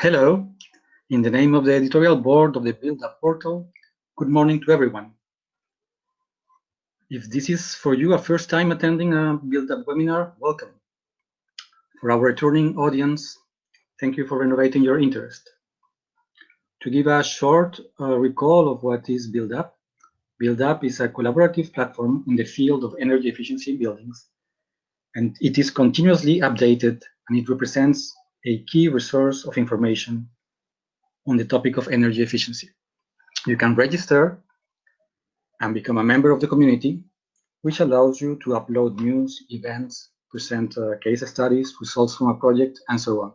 Hello, in the name of the editorial board of the BuildUp portal, good morning to everyone. If this is for you a first time attending a BuildUp webinar, welcome. For our returning audience, thank you for renovating your interest. To give a short recall of what is BuildUp, BuildUp is a collaborative platform in the field of energy efficiency in buildings, and it is continuously updated, and it represents a key resource of information on the topic of energy efficiency. You can register and become a member of the community, which allows you to upload news, events, present case studies, results from a project, and so on.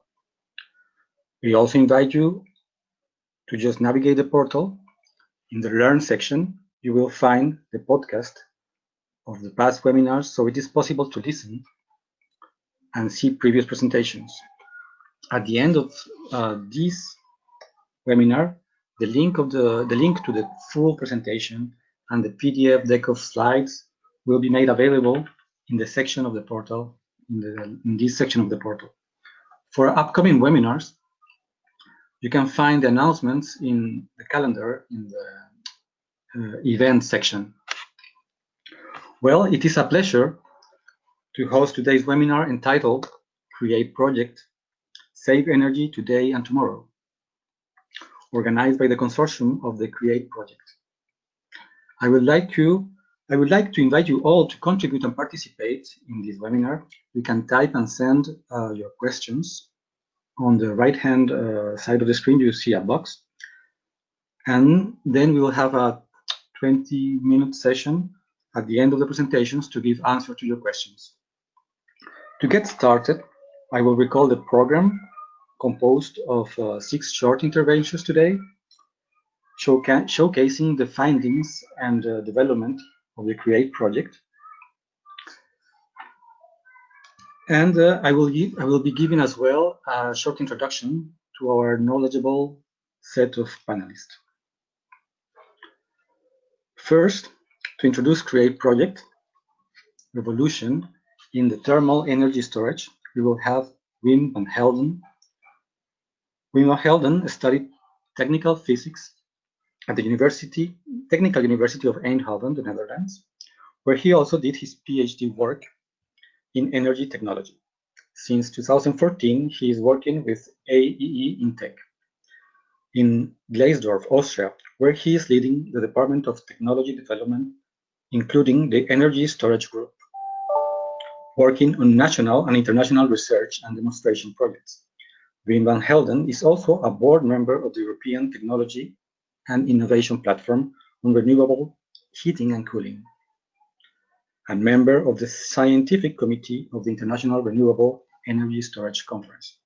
We also invite you to just navigate the portal. In the Learn section, you will find the podcast of the past webinars, so it is possible to listen and see previous presentations. At the end of this webinar, the link to the full presentation and the PDF deck of slides will be made available in the section of the portal, in this section of the portal. For upcoming webinars, you can find the announcements in the calendar in the event section. Well, it is a pleasure to host today's webinar entitled Create Project, Save Energy Today and Tomorrow, organized by the consortium of the Create Project. I would like to invite you all to contribute and participate in this webinar. You can type and send your questions. On the right-hand side of the screen, you see a box. And then we will have a 20-minute session at the end of the presentations to give answer to your questions. To get started, I will recall the program composed of 6 short interventions today, showcasing the findings and development of the Create project. And I will be giving as well a short introduction to our knowledgeable set of panelists. First, to introduce Create project, Revolution in the Thermal Energy Storage, we will have Wim van Helden. Wim van Helden studied technical physics at the Technical University of Eindhoven, the Netherlands, where he also did his PhD work in energy technology. Since 2014, he is working with AEE InTech in Gleisdorf, Austria, where he is leading the Department of Technology Development, including the Energy Storage Group, working on national and international research and demonstration projects. Wim van Helden is also a board member of the European Technology and Innovation Platform on Renewable Heating and Cooling, and member of the Scientific Committee of the International Renewable Energy Storage Conference.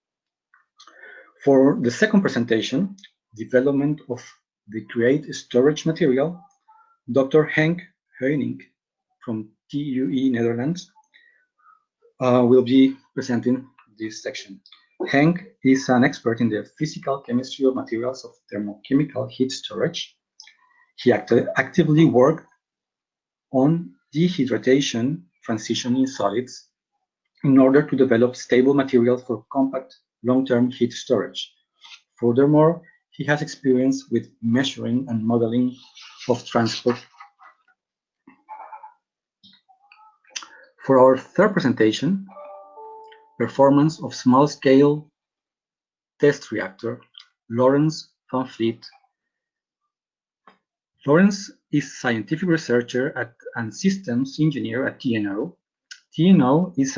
For the second presentation, development of the Create storage material, Dr. Henk Heunink from TUE Netherlands will be presenting this section. Henk is an expert in the physical chemistry of materials of thermochemical heat storage. He actively worked on dehydratation transitioning solids in order to develop stable materials for compact long-term heat storage. Furthermore, he has experience with measuring and modeling of transport. For our third presentation, performance of small-scale test reactor, Lawrence van Vliet. Lawrence is scientific researcher and systems engineer at TNO. TNO is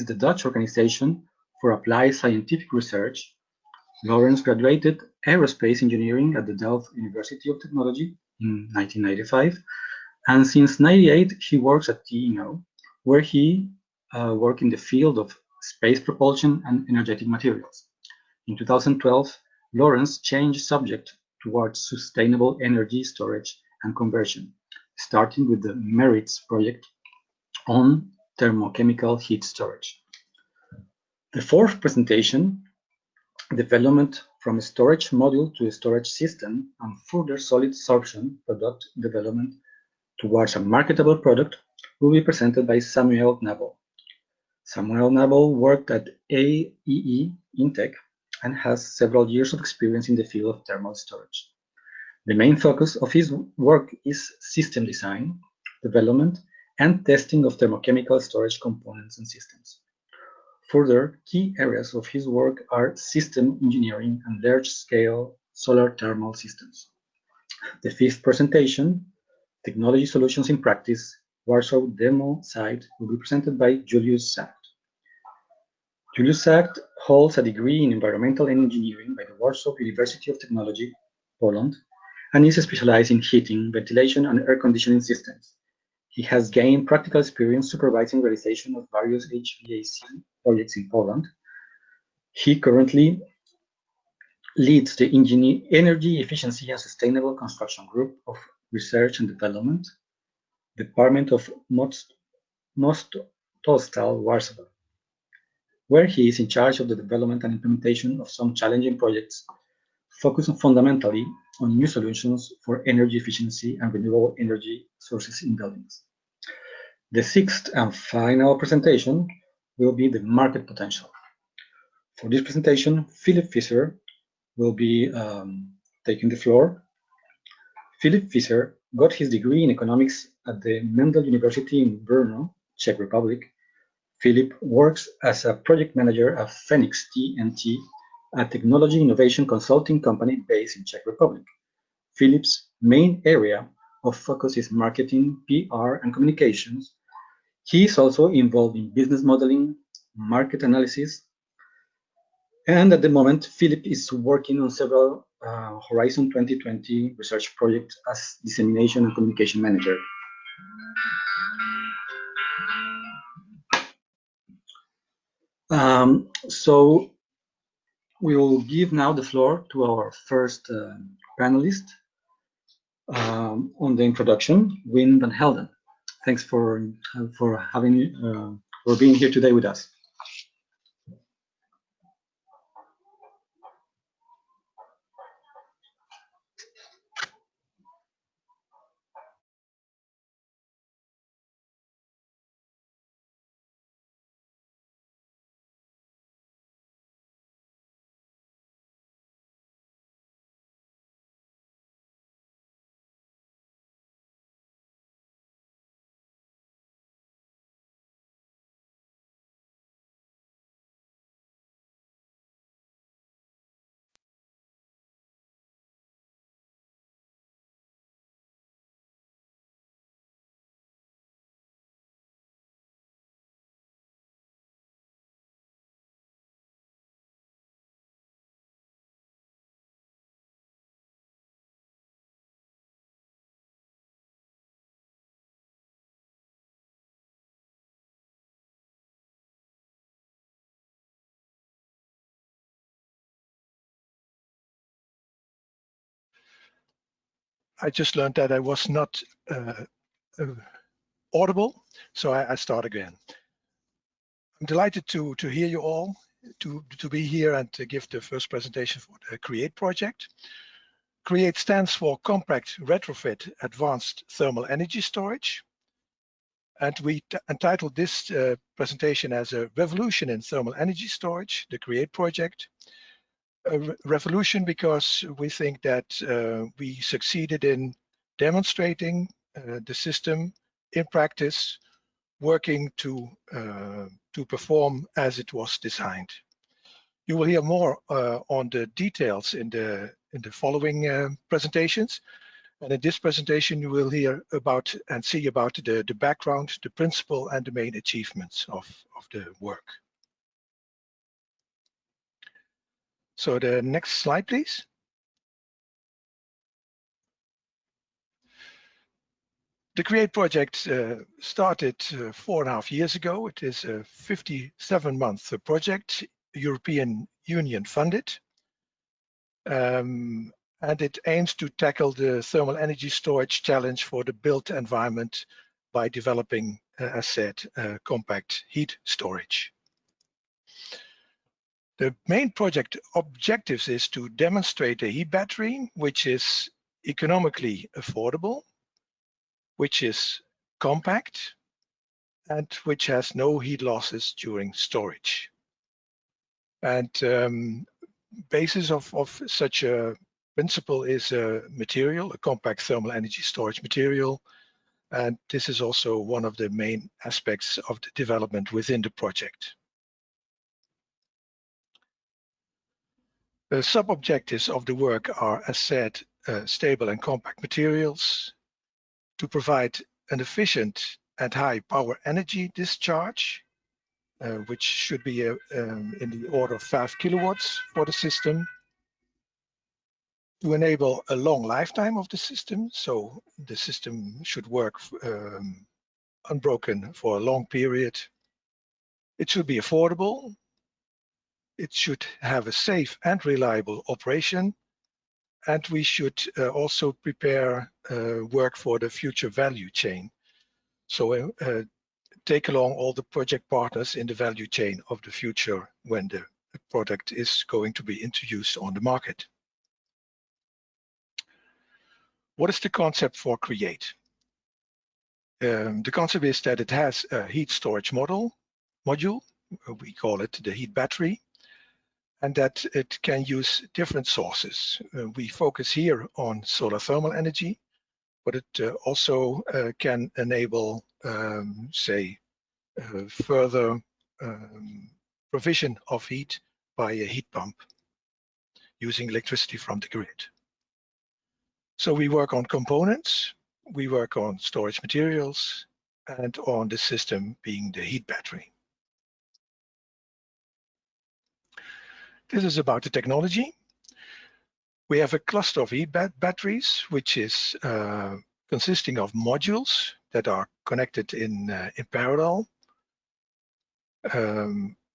the Dutch organization for applied scientific research. Lawrence graduated aerospace engineering at the Delft University of Technology in 1995, and since 1998 he works at TNO, where he worked in the field of space propulsion and energetic materials. In 2012, Lawrence changed subject towards sustainable energy storage and conversion, starting with the MERITS project on thermochemical heat storage. The fourth presentation, development from a storage module to a storage system and further solid sorption product development towards a marketable product, will be presented by Samuel Nabel. Samuel Nabel worked at AEE InTech and has several years of experience in the field of thermal storage. The main focus of his work is system design, development, and testing of thermochemical storage components and systems. Further, key areas of his work are system engineering and large-scale solar thermal systems. The fifth presentation, Technology Solutions in Practice, Warsaw Demo Site, will be presented by Julius Sakt. Julius Sakt holds a degree in environmental engineering by the Warsaw University of Technology, Poland, and is specialized in heating, ventilation, and air conditioning systems. He has gained practical experience supervising realization of various HVAC projects in Poland. He currently leads the Energy Efficiency and Sustainable Construction Group of Research and Development, Department of Mostostal, Warsaw, where he is in charge of the development and implementation of some challenging projects focused fundamentally on new solutions for energy efficiency and renewable energy sources in buildings. The sixth and final presentation will be the market potential. For this presentation, Philip Fischer will be taking the floor. Philip Fischer got his degree in economics at the Mendel University in Brno, Czech Republic. Philip works as a project manager at Phoenix T&T, a technology innovation consulting company based in Czech Republic. Philip's main area of focus is marketing, PR, and communications. He is also involved in business modeling, market analysis, and at the moment, Philip is working on several Horizon 2020 research projects as dissemination and communication manager. So we will give now the floor to our first panelist on the introduction, Wim van Helden. Thanks for being here today with us. I just learned that I was not audible, so I start again. I'm delighted to hear you all, to be here and to give the first presentation for the CREATE project. CREATE stands for Compact Retrofit Advanced Thermal Energy Storage. And we entitled this presentation as a revolution in thermal energy storage, the CREATE project. A revolution because we think that we succeeded in demonstrating the system in practice, working to perform as it was designed. You will hear more on the details in the following presentations. And in this presentation, you will hear about and see about the background, the principle, and the main achievements of the work. So the next slide, please. The CREATE project started 4.5 years ago. It is a 57-month project, European Union funded. And it aims to tackle the thermal energy storage challenge for the built environment by developing, as said, compact heat storage. The main project objectives is to demonstrate a heat battery, which is economically affordable, which is compact, and which has no heat losses during storage. And basis of such a principle is a material, a compact thermal energy storage material. And this is also one of the main aspects of the development within the project. The sub-objectives of the work are, as said, stable and compact materials, to provide an efficient and high power energy discharge, which should be in the order of 5 kilowatts for the system, to enable a long lifetime of the system, so the system should work unbroken for a long period. It should be affordable. It should have a safe and reliable operation, and we should also prepare work for the future value chain. So take along all the project partners in the value chain of the future when the product is going to be introduced on the market. What is the concept for Create? The concept is that it has a heat storage module, we call it the heat battery, and that it can use different sources. We focus here on solar thermal energy, but it also can enable, say, further provision of heat by a heat pump using electricity from the grid. So we work on components, we work on storage materials, and on the system being the heat battery. This is about the technology. We have a cluster of heat batteries, which is consisting of modules that are connected in parallel.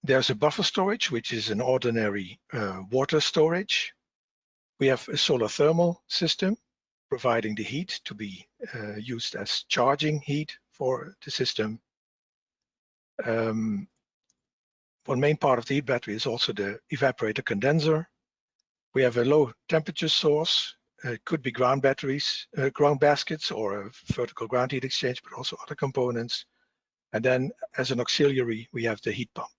There's a buffer storage, which is an ordinary water storage. We have a solar thermal system providing the heat to be used as charging heat for the system. One main part of the heat battery is also the evaporator condenser. We have a low temperature source. It could be ground batteries, ground baskets, or a vertical ground heat exchange, but also other components. And then as an auxiliary, we have the heat pump.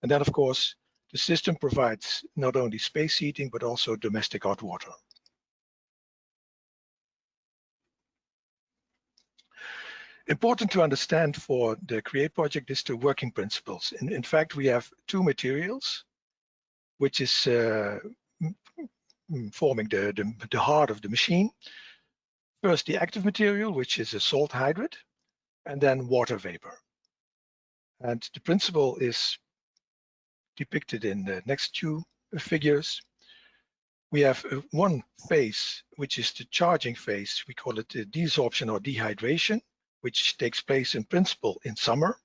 And then, of course, the system provides not only space heating, but also domestic hot water. Important to understand for the Create project is the working principles. In fact, we have two materials, which is forming the heart of the machine. First, the active material, which is a salt hydrate, and then water vapor. And the principle is depicted in the next two figures. We have one phase, which is the charging phase. We call it the desorption or dehydration, which takes place in principle in summer.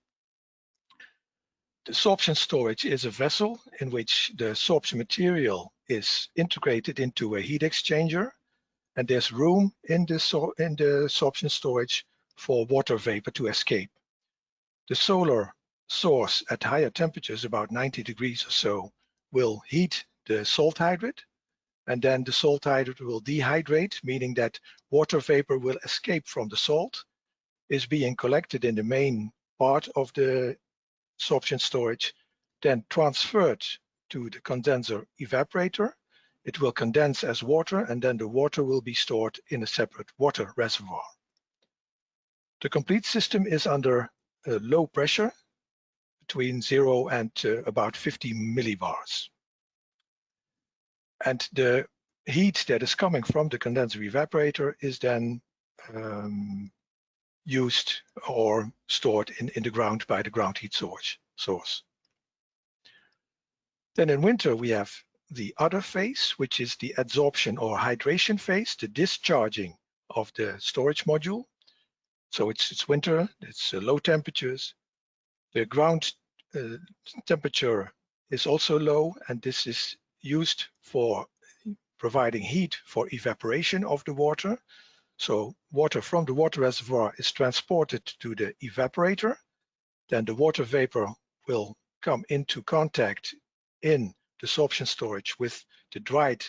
The sorption storage is a vessel in which the sorption material is integrated into a heat exchanger, and there's room in the sorption storage for water vapor to escape. The solar source at higher temperatures, about 90 degrees or so, will heat the salt hydrate, and then the salt hydrate will dehydrate, meaning that water vapor will escape from the salt, is being collected in the main part of the sorption storage, then transferred to the condenser evaporator. It will condense as water, and then the water will be stored in a separate water reservoir. The complete system is under low pressure, between 0 and about 50 millibars. And the heat that is coming from the condenser evaporator is then used or stored in the ground by the ground heat source. Then in winter, we have the other phase, which is the adsorption or hydration phase, the discharging of the storage module. So it's winter, it's low temperatures. The ground temperature is also low, and this is used for providing heat for evaporation of the water. So water from the water reservoir is transported to the evaporator. Then the water vapor will come into contact in the sorption storage with the dried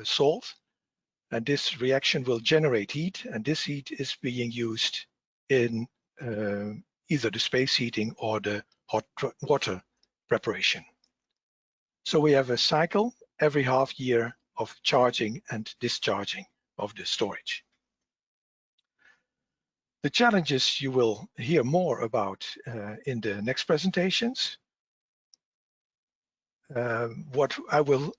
salt. And this reaction will generate heat, and this heat is being used in either the space heating or the hot water preparation. So we have a cycle every half year of charging and discharging of the storage. The challenges you will hear more about in the next presentations. What I will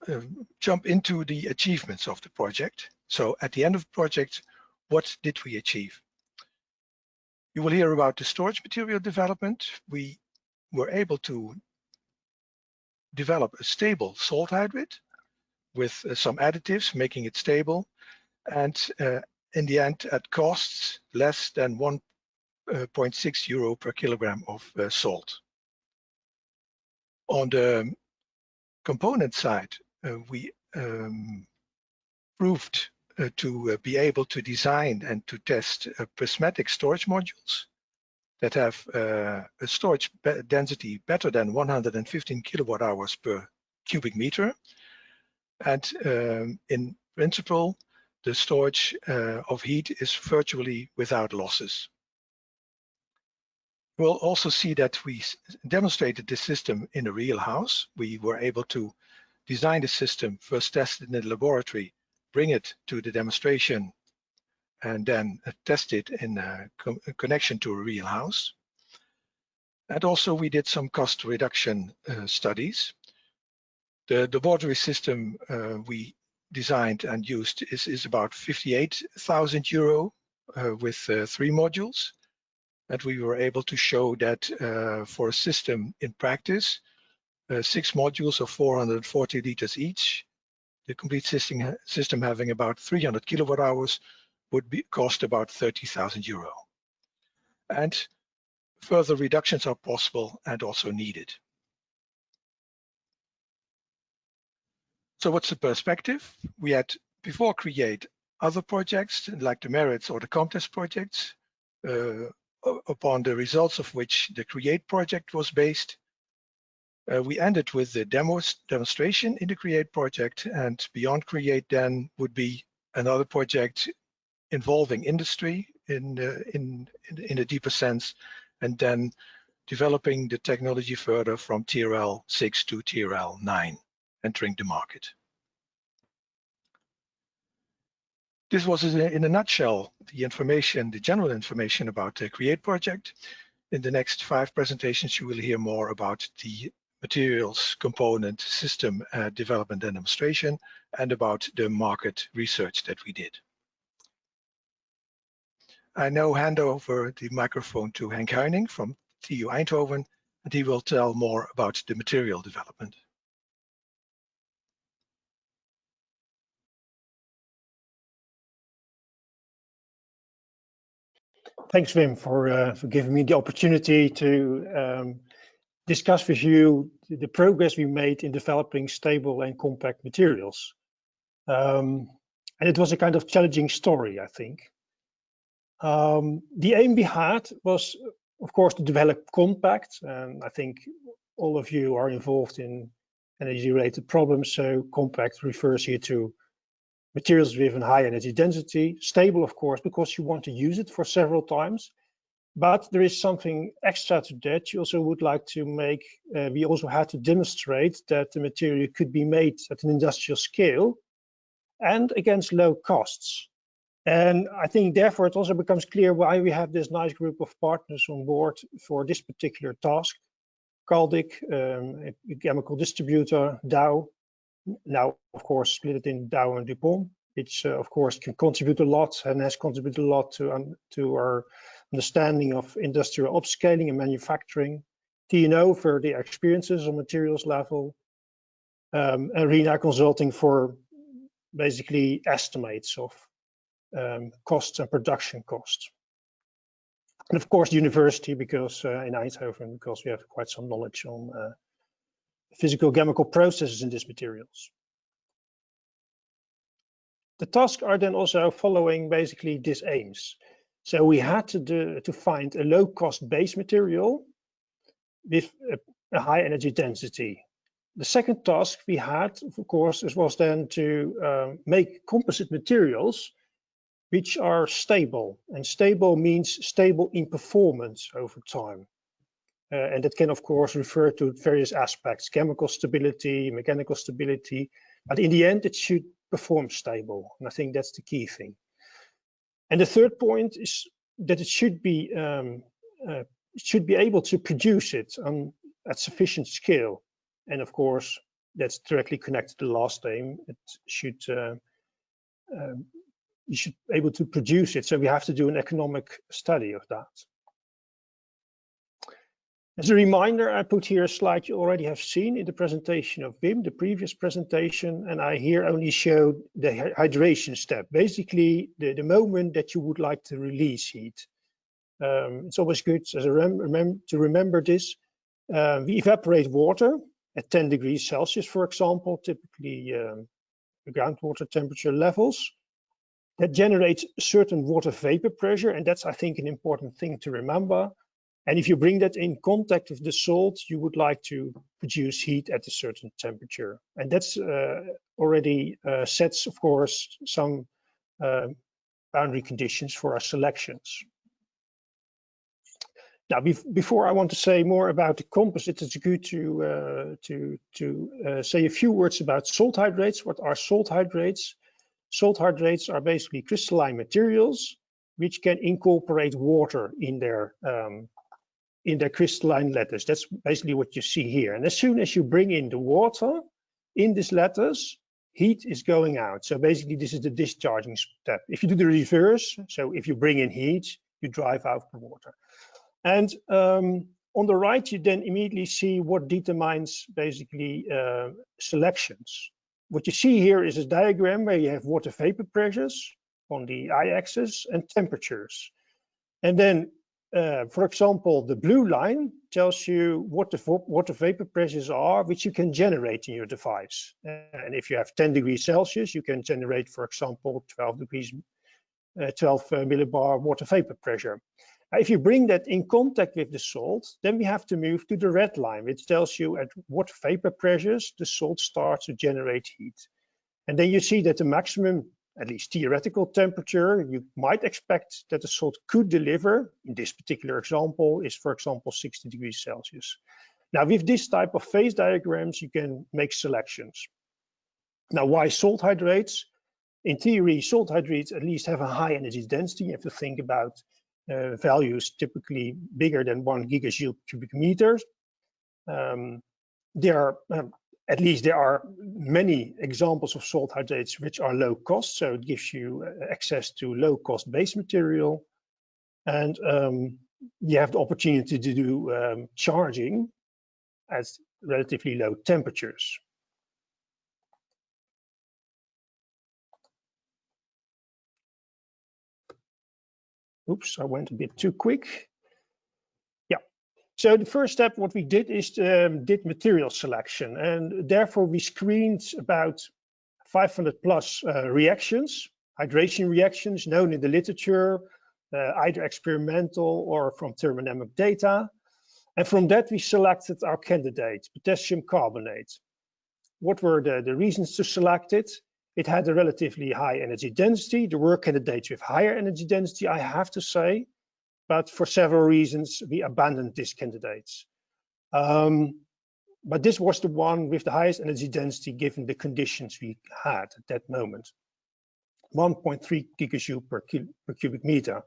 jump into the achievements of the project. So at the end of the project, what did we achieve? You will hear about the storage material development. We were able to develop a stable salt hybrid with some additives, making it stable. And in the end, at costs less than 1.6 euro per kilogram of salt. On the component side, we proved to be able to design and to test prismatic storage modules that have a storage density better than 115 kilowatt hours per cubic meter. And in principle, the storage of heat is virtually without losses. We'll also see that we demonstrated this system in a real house. We were able to design the system, first test it in the laboratory, bring it to the demonstration, and then test it in connection to a real house. And also we did some cost reduction studies. The laboratory system we designed and used is about 58,000 euro with 3 modules. And we were able to show that for a system in practice, 6 modules of 440 liters each, the complete system having about 300 kilowatt hours would cost about 30,000 euro. And further reductions are possible and also needed. So what's the perspective? We had before Create other projects like the Merits or the Comtest projects, upon the results of which the Create project was based. We ended with the demonstration in the Create project, and beyond Create then would be another project involving industry in a deeper sense, and then developing the technology further from TRL 6 to TRL 9, entering the market. This was in a nutshell the information, the general information about the Create project. In the next 5 presentations, you will hear more about the materials component system development and demonstration, and about the market research that we did. I now hand over the microphone to Henk Huining from TU Eindhoven, and he will tell more about the material development. Thanks, Wim, for giving me the opportunity to discuss with you the progress we made in developing stable and compact materials. And it was a kind of challenging story, I think. The aim we had was, of course, to develop compact, and I think all of you are involved in energy-related problems, so compact refers here to materials with a high energy density. Stable, of course, because you want to use it for several times. But there is something extra to that. You also would like to make, we also had to demonstrate that the material could be made at an industrial scale and against low costs. And I think therefore it also becomes clear why we have this nice group of partners on board for this particular task. Caldic, a chemical distributor, Dow, now of course split it in Dow and DuPont, which of course can contribute a lot and has contributed a lot to our understanding of industrial upscaling and manufacturing. TNO for the experiences on materials level, Arena Consulting for basically estimates of costs and production costs. And of course, the university, because in Eindhoven, because we have quite some knowledge on physical chemical processes in these materials. The tasks are then also following basically these aims. So we had to find a low-cost base material with a high energy density. The second task we had, of course, was then to make composite materials which are stable. And stable means stable in performance over time. and that can of course refer to various aspects, chemical stability, mechanical stability, but in the end it should perform stable, and I think that's the key thing. And the third point is that it should be able to produce it at sufficient scale, and of course that's directly connected to the last aim. It should you should be able to produce it, so we have to do an economic study of that. As a reminder, I put here a slide you already have seen in the presentation of Wim, the previous presentation, and I here only showed the hydration step, basically the moment that you would like to release heat. It's always good to remember this. We evaporate water at 10 degrees Celsius, for example, typically the groundwater temperature levels. That generates a certain water vapor pressure, and that's, I think, an important thing to remember. And if you bring that in contact with the salt, you would like to produce heat at a certain temperature. And that's already sets, of course, some boundary conditions for our selections. Now, before I want to say more about the composites, it's good to say a few words about salt hydrates. What are salt hydrates? Salt hydrates are basically crystalline materials which can incorporate water in their crystalline lattice. That's basically what you see here. And as soon as you bring in the water in this lattice, heat is going out. So basically, this is the discharging step. If you do the reverse, so if you bring in heat, you drive out the water. And on the right, you then immediately see what determines basically selections. What you see here is a diagram where you have water vapor pressures on the y-axis and temperatures. And then, for example, the blue line tells you what the water vapor pressures are, which you can generate in your device. And if you have 10 degrees Celsius, you can generate, for example, 12 millibar water vapor pressure. If you bring that in contact with the salt, then we have to move to the red line, which tells you at what vapor pressures the salt starts to generate heat. And then you see that the maximum, at least theoretical temperature, you might expect that the salt could deliver, in this particular example, is, for example, 60 degrees Celsius. Now, with this type of phase diagrams, you can make selections. Now, why salt hydrates? In theory, salt hydrates at least have a high energy density. You have to think about values typically bigger than 1 gigajoule cubic meter. There are many examples of salt hydrates which are low cost, so it gives you access to low cost base material, and you have the opportunity to do charging at relatively low temperatures. Oops, I went a bit too quick. Yeah, so the first step, what we did is did material selection, and therefore we screened about 500 plus reactions, hydration reactions known in the literature, either experimental or from thermodynamic data. And from that, we selected our candidate, potassium carbonate. What were the reasons to select it? It had a relatively high energy density. There were candidates with higher energy density, I have to say, but for several reasons, we abandoned these candidates. But this was the one with the highest energy density given the conditions we had at that moment, 1.3 gigajoule per cubic meter.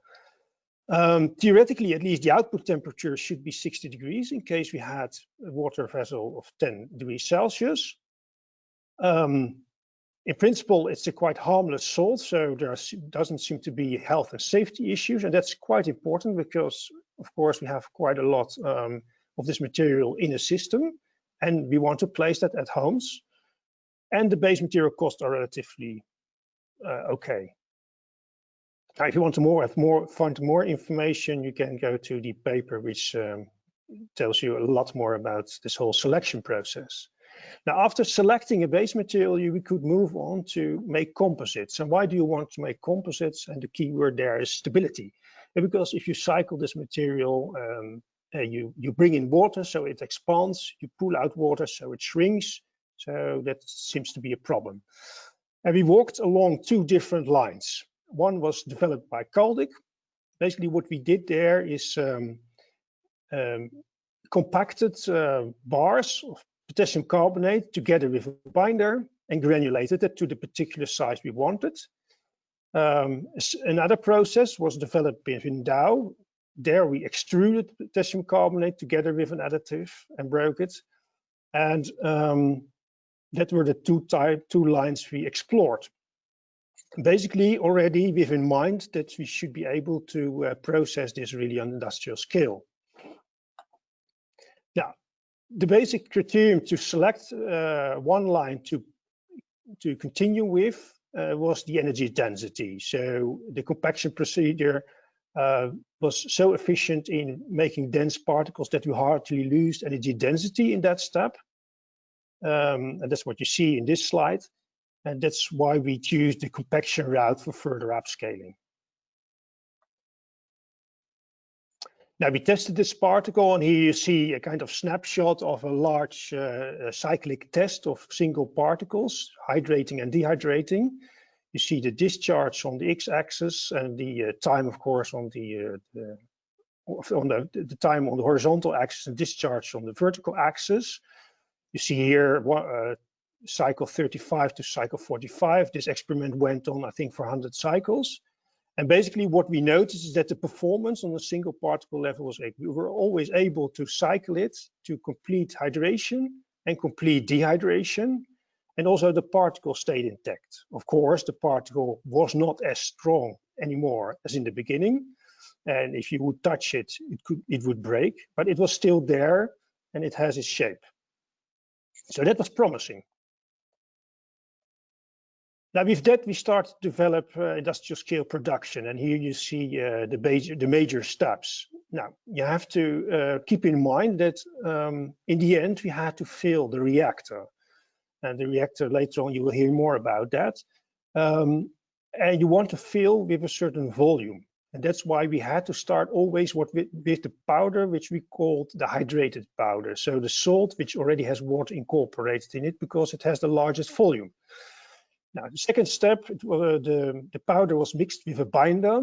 Theoretically, at least the output temperature should be 60 degrees in case we had a water vessel of 10 degrees Celsius. In principle, it's a quite harmless salt, so there doesn't seem to be health and safety issues, and that's quite important because, of course, we have quite a lot of this material in a system, and we want to place that at homes. And the base material costs are relatively okay. Now, if you want to find more information, you can go to the paper, which tells you a lot more about this whole selection process. Now, after selecting a base material, we could move on to make composites. And why do you want to make composites? And the key word there is stability. And because if you cycle this material, you bring in water, so it expands, you pull out water, so it shrinks. So that seems to be a problem. And we walked along two different lines. One was developed by Caldic. Basically, what we did there is compacted bars of potassium carbonate together with a binder and granulated it to the particular size we wanted. Another process was developed in Dow. There we extruded potassium carbonate together with an additive and broke it. And that were the two lines we explored. Basically, already with in mind that we should be able to process this really on industrial scale. Now, the basic criterion to select one line to continue with was the energy density. So the compaction procedure was so efficient in making dense particles that we hardly lose energy density in that step. And that's what you see in this slide. And that's why we choose the compaction route for further upscaling. Now we tested this particle, and here you see a kind of snapshot of a large cyclic test of single particles, hydrating and dehydrating. You see the discharge on the x-axis and the time, of course, on the time on the horizontal axis and discharge on the vertical axis. You see here cycle 35 to cycle 45. This experiment went on, I think, for 100 cycles. And basically what we noticed is that the performance on a single particle level was we were always able to cycle it to complete hydration and complete dehydration. And also the particle stayed intact. Of course, the particle was not as strong anymore as in the beginning. And if you would touch it, it would break, but it was still there and it has its shape. So that was promising. Now with that, we start to develop industrial scale production. And here you see the major steps. Now you have to keep in mind that in the end, we had to fill the reactor. And the reactor, later on, you will hear more about that. And you want to fill with a certain volume. And that's why we had to start always with the powder, which we called the hydrated powder. So the salt, which already has water incorporated in it because it has the largest volume. Now, the second step, the powder was mixed with a binder.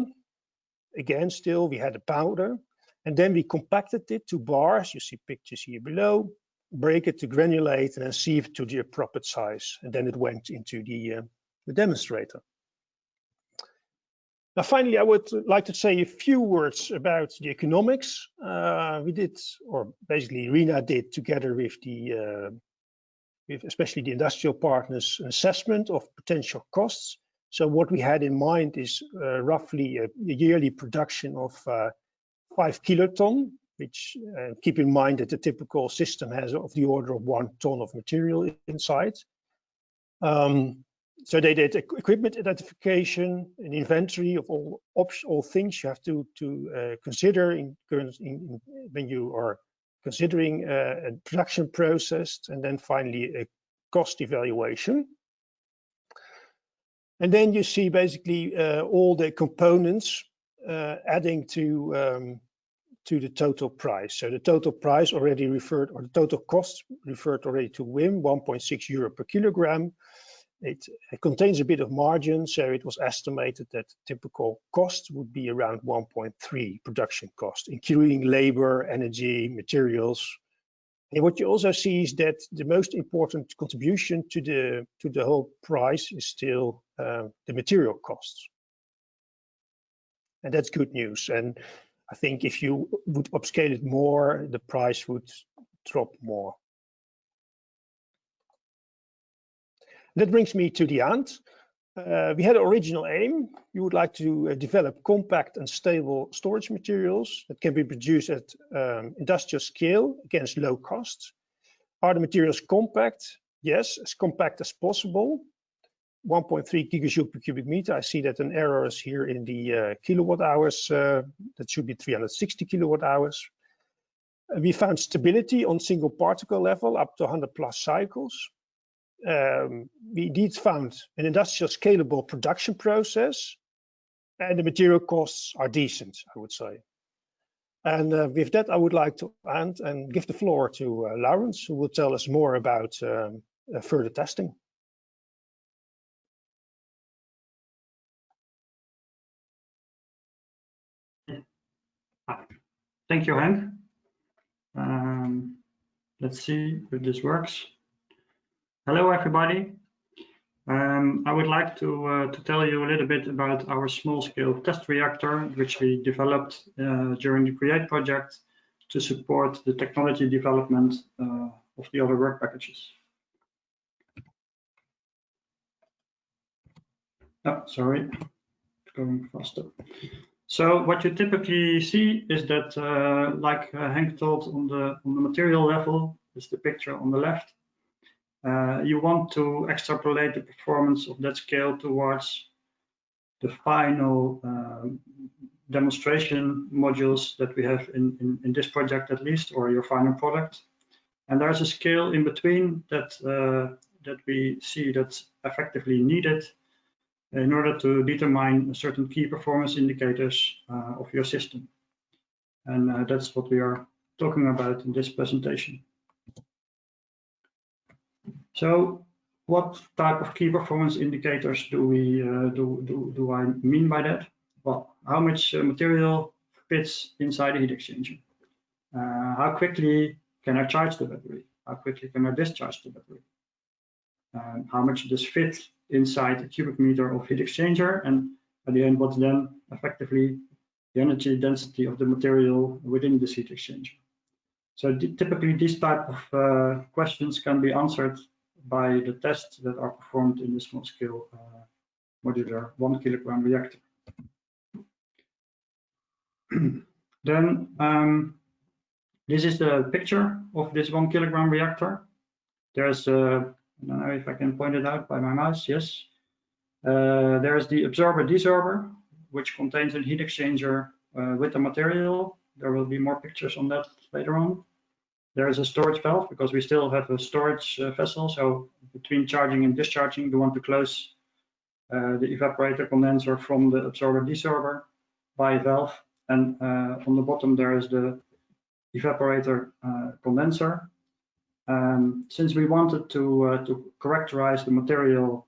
Again, still, we had the powder. And then we compacted it to bars. You see pictures here below. Break it to granulate and then sieve it to the appropriate size. And then it went into the demonstrator. Now, finally, I would like to say a few words about the economics. We did, or basically Rina did, together with especially the industrial partners, an assessment of potential costs. So what we had in mind is roughly a yearly production of 5 kiloton, which keep in mind that the typical system has of the order of 1 ton of material inside. So they did equipment identification, an inventory of all things you have to consider when you are considering a production process, and then finally a cost evaluation. And then you see basically all the components adding to the total price. So the total price already referred, or the total cost referred already to Wim, 1.6 euro per kilogram. It contains a bit of margin, so it was estimated that typical cost would be around 1.3 production cost, including labor, energy, materials. And what you also see is that the most important contribution to the whole price is still the material costs. And that's good news. And I think if you would upscale it more, the price would drop more. That brings me to the end. We had an original aim. We would like to develop compact and stable storage materials that can be produced at industrial scale against low costs. Are the materials compact? Yes, as compact as possible. 1.3 gigajoule per cubic meter. I see that an error is here in the kilowatt hours. That should be 360 kilowatt hours. We found stability on single particle level up to 100 plus cycles. We indeed found an industrial scalable production process, and the material costs are decent, I would say. And with that, I would like to end and give the floor to Laurens, who will tell us more about further testing. Thank you, Henk. Let's see if this works. Hello, everybody. I would like to tell you a little bit about our small-scale test reactor, which we developed during the CREATE project to support the technology development of the other work packages. Oh, sorry, going faster. So what you typically see is that, like Henk told on the material level, is the picture on the left. You want to extrapolate the performance of that scale towards the final demonstration modules that we have in this project at least, or your final product. And there's a scale in between that that we see that's effectively needed in order to determine certain key performance indicators of your system. And that's what we are talking about in this presentation. So what type of key performance indicators do we do I mean by that? Well, how much material fits inside a heat exchanger? How quickly can I charge the battery? How quickly can I discharge the battery? How much does fit inside a cubic meter of heat exchanger? And at the end, what's then effectively the energy density of the material within this heat exchanger? So typically these type of questions can be answered by the tests that are performed in the small-scale modular 1 kilogram reactor. Then this is the picture of this 1 kilogram reactor. There's I don't know if I can point it out by my mouse. Yes. There's the absorber-desorber, which contains a heat exchanger with the material. There will be more pictures on that later on. There is a storage valve because we still have a storage vessel. So between charging and discharging, we want to close the evaporator condenser from the absorber-desorber by a valve. And on the bottom, there is the evaporator condenser. Since we wanted to characterize the material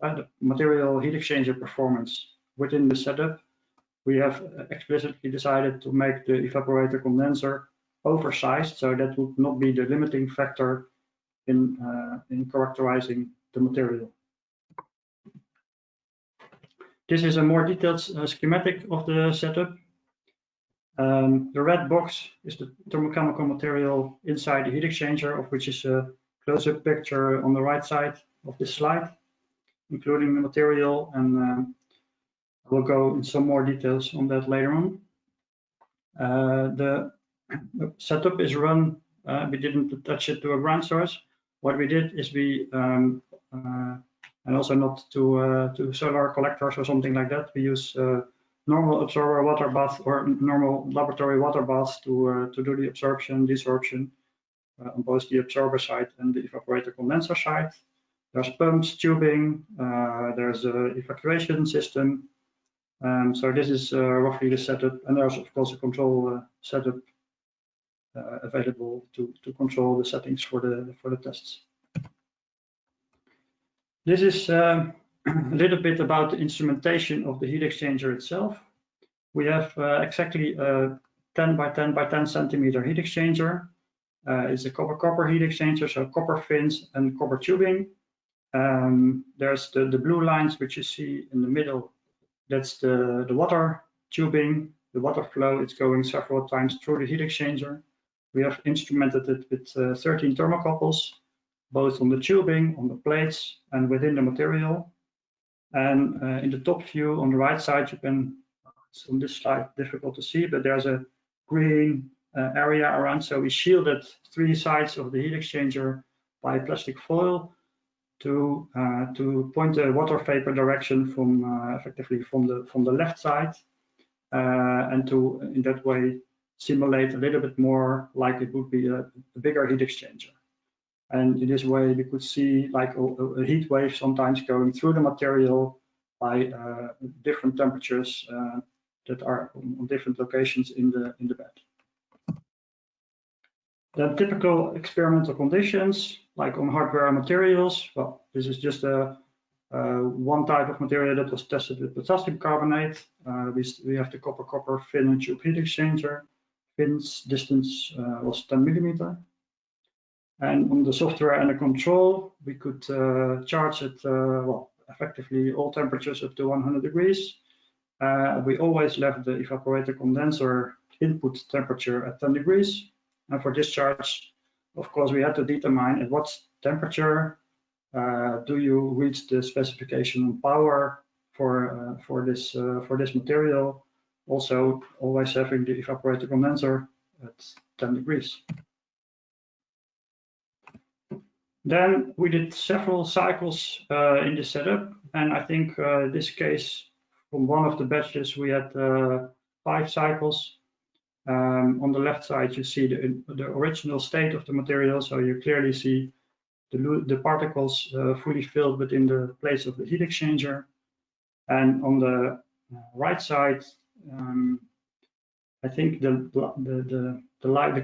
heat exchanger performance within the setup, we have explicitly decided to make the evaporator condenser oversized, so that would not be the limiting factor in characterizing the material. This is a more detailed schematic of the setup. The red box is the thermochemical material inside the heat exchanger, of which is a close-up picture on the right side of this slide, including the material, and I will go in some more details on that later on. The setup is run, we didn't attach it to a ground source. What we did is we, and also not to solar collectors or something like that, we use normal absorber water bath or normal laboratory water baths to do the absorption, desorption on both the absorber side and the evaporator condenser side. There's pumps, tubing, there's an evacuation system. So this is roughly the setup, and there's of course a control setup available to control the settings for the tests. This is a little bit about the instrumentation of the heat exchanger itself. We have exactly a 10 by 10 by 10 centimeter heat exchanger. It's a copper-copper heat exchanger, so copper fins and copper tubing. There's the blue lines which you see in the middle. That's the water tubing, the water flow. It's going several times through the heat exchanger. We have instrumented it with 13 thermocouples, both on the tubing, on the plates, and within the material. And in the top view on the right side, you can, it's on this slide difficult to see, but there's a green area around. So we shielded 3 sides of the heat exchanger by plastic foil to point the water vapor direction from effectively from the left side, and to in that way simulate a little bit more like it would be a bigger heat exchanger. And in this way, we could see like a heat wave sometimes going through the material by different temperatures that are on different locations in the bed. The typical experimental conditions, like on hardware and materials, well, this is just one type of material that was tested with potassium carbonate. We have the copper-copper fin and tube heat exchanger. Fins distance was 10 millimeter. And on the software and the control, we could charge it, well, effectively all temperatures up to 100 degrees. We always left the evaporator condenser input temperature at 10 degrees. And for discharge, of course, we had to determine at what temperature do you reach the specification on power for this material. Also, always having the evaporator condenser at 10 degrees. Then we did several cycles in this setup, and I think this case, from one of the batches, we had 5 cycles. On the left side, you see the original state of the material, so you clearly see the particles fully filled within the place of the heat exchanger. And on the right side, I think the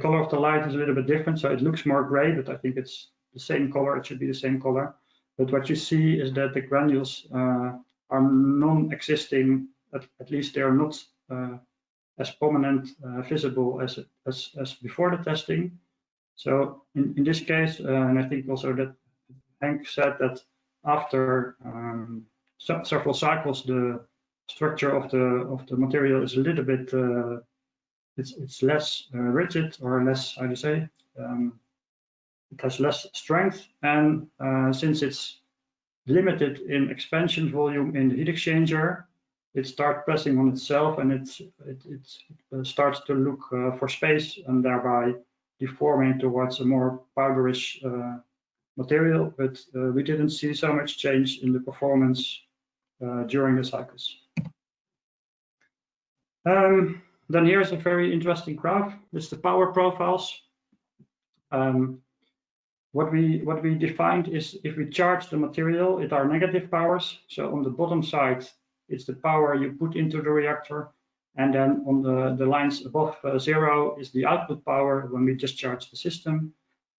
color of the light is a little bit different, so it looks more gray, but I think it's the same color. It should be the same color. But what you see is that the granules are non-existing. At least they are not as prominent, visible as before the testing. So in this case, and I think also that Henk said that after several cycles, the structure of the material is a little bit it's less rigid, or less, how do you say, it has less strength, and since it's limited in expansion volume in the heat exchanger, it starts pressing on itself, and it starts to look for space, and thereby deforming towards a more powderish material. But we didn't see so much change in the performance during the cycles. Then here's a very interesting graph. This is the power profiles. What we defined is if we charge the material, it are negative powers. So on the bottom side, it's the power you put into the reactor. And then on the lines above 0 is the output power when we discharge the system.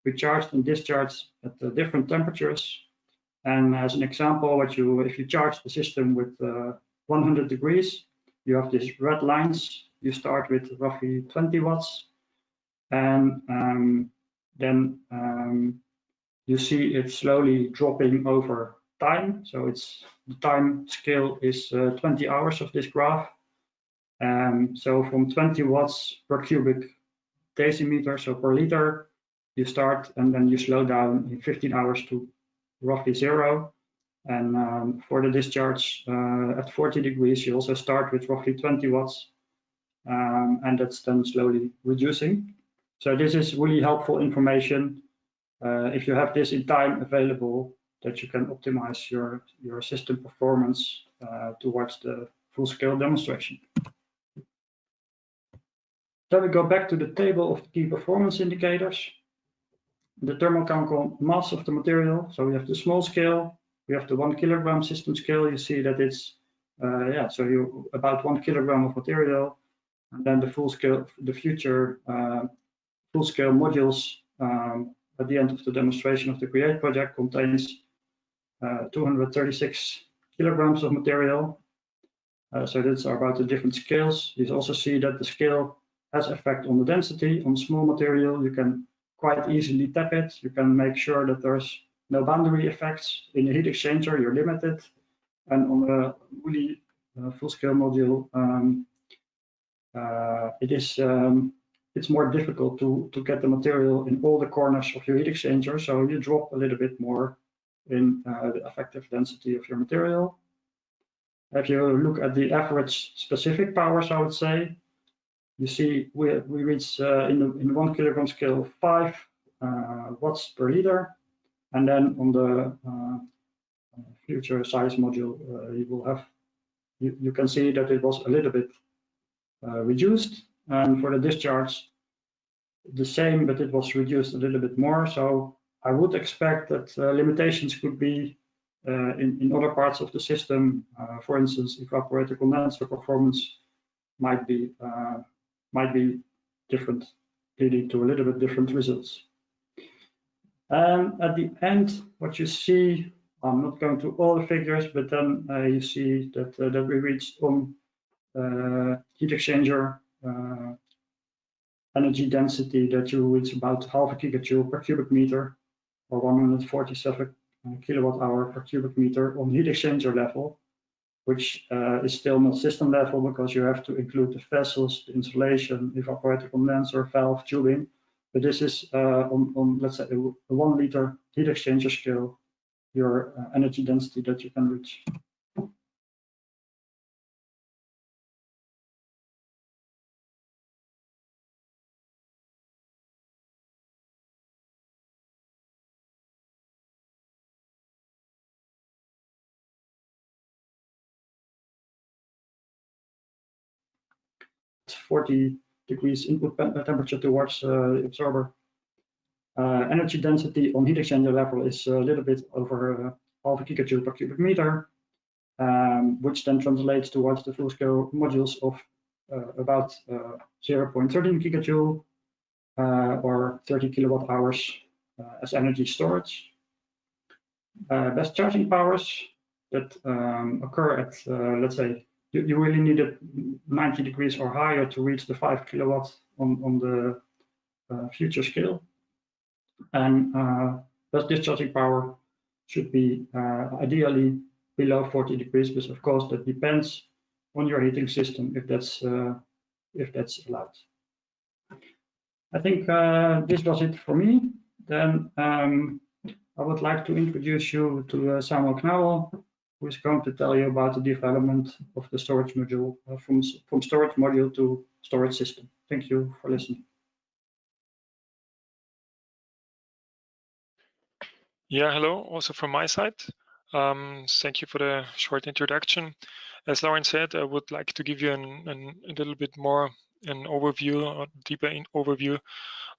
We charge and discharge at different temperatures. And as an example, if you charge the system with 100 degrees, you have these red lines. You start with roughly 20 watts, and then you see it slowly dropping over time. So the time scale is 20 hours of this graph. So from 20 watts per cubic decimeter, so per liter, you start, and then you slow down in 15 hours to roughly 0. And for the discharge at 40 degrees, you also start with roughly 20 watts. And that's then slowly reducing. So this is really helpful information if you have this in time available, that you can optimize your system performance towards the full-scale demonstration. Then we go back to the table of the key performance indicators. The thermochemical mass of the material. So we have the small scale, we have the 1 kilogram system scale. You see that it's about 1 kilogram of material. And then the full scale, the future full scale modules at the end of the demonstration of the CREATE project contains 236 kilograms of material. So that's about the different scales. You also see that the scale has effect on the density. On small material, you can quite easily tap it. You can make sure that there's no boundary effects. In the heat exchanger, you're limited. And on a really full-scale module, it's more difficult to get the material in all the corners of your heat exchanger. So you drop a little bit more in the effective density of your material. If you look at the average specific powers, I would say, you see we reach in the 1 kilogram scale 5 watts per liter, and then on the future size module you will have you can see that it was a little bit reduced, and for the discharge the same, but it was reduced a little bit more. So I would expect that limitations could be in other parts of the system. For instance, evaporator condenser performance might be different, leading to a little bit different results. And at the end, what you see, I'm not going to all the figures, but then you see that that we reached on heat exchanger energy density that you reach about half a gigajoule per cubic meter, or 147 kilowatt hour per cubic meter on heat exchanger level, which is still not system level because you have to include the vessels, the insulation, evaporator condenser, valve, tubing. But this is on let's say a 1 liter heat exchanger scale, your energy density that you can reach. It's 40 degrees input temperature towards the absorber. Energy density on heat exchanger level is a little bit over half a gigajoule per cubic meter, which then translates towards the full scale modules of about 0.13 gigajoule or 30 kilowatt hours as energy storage. Best charging powers that occur at, let's say, you really need it 90 degrees or higher to reach the 5 kilowatt on the future scale. And best discharging power should be ideally below 40 degrees, but of course that depends on your heating system if that's allowed. I think this was it for me. Then I would like to introduce you to Samuel Knauwel, who is going to tell you about the development of the storage module from storage module to storage system. Thank you for listening. Yeah, hello, also from my side. Thank you for the short introduction. As Lauren said, I would like to give you a little bit more an overview, a deeper overview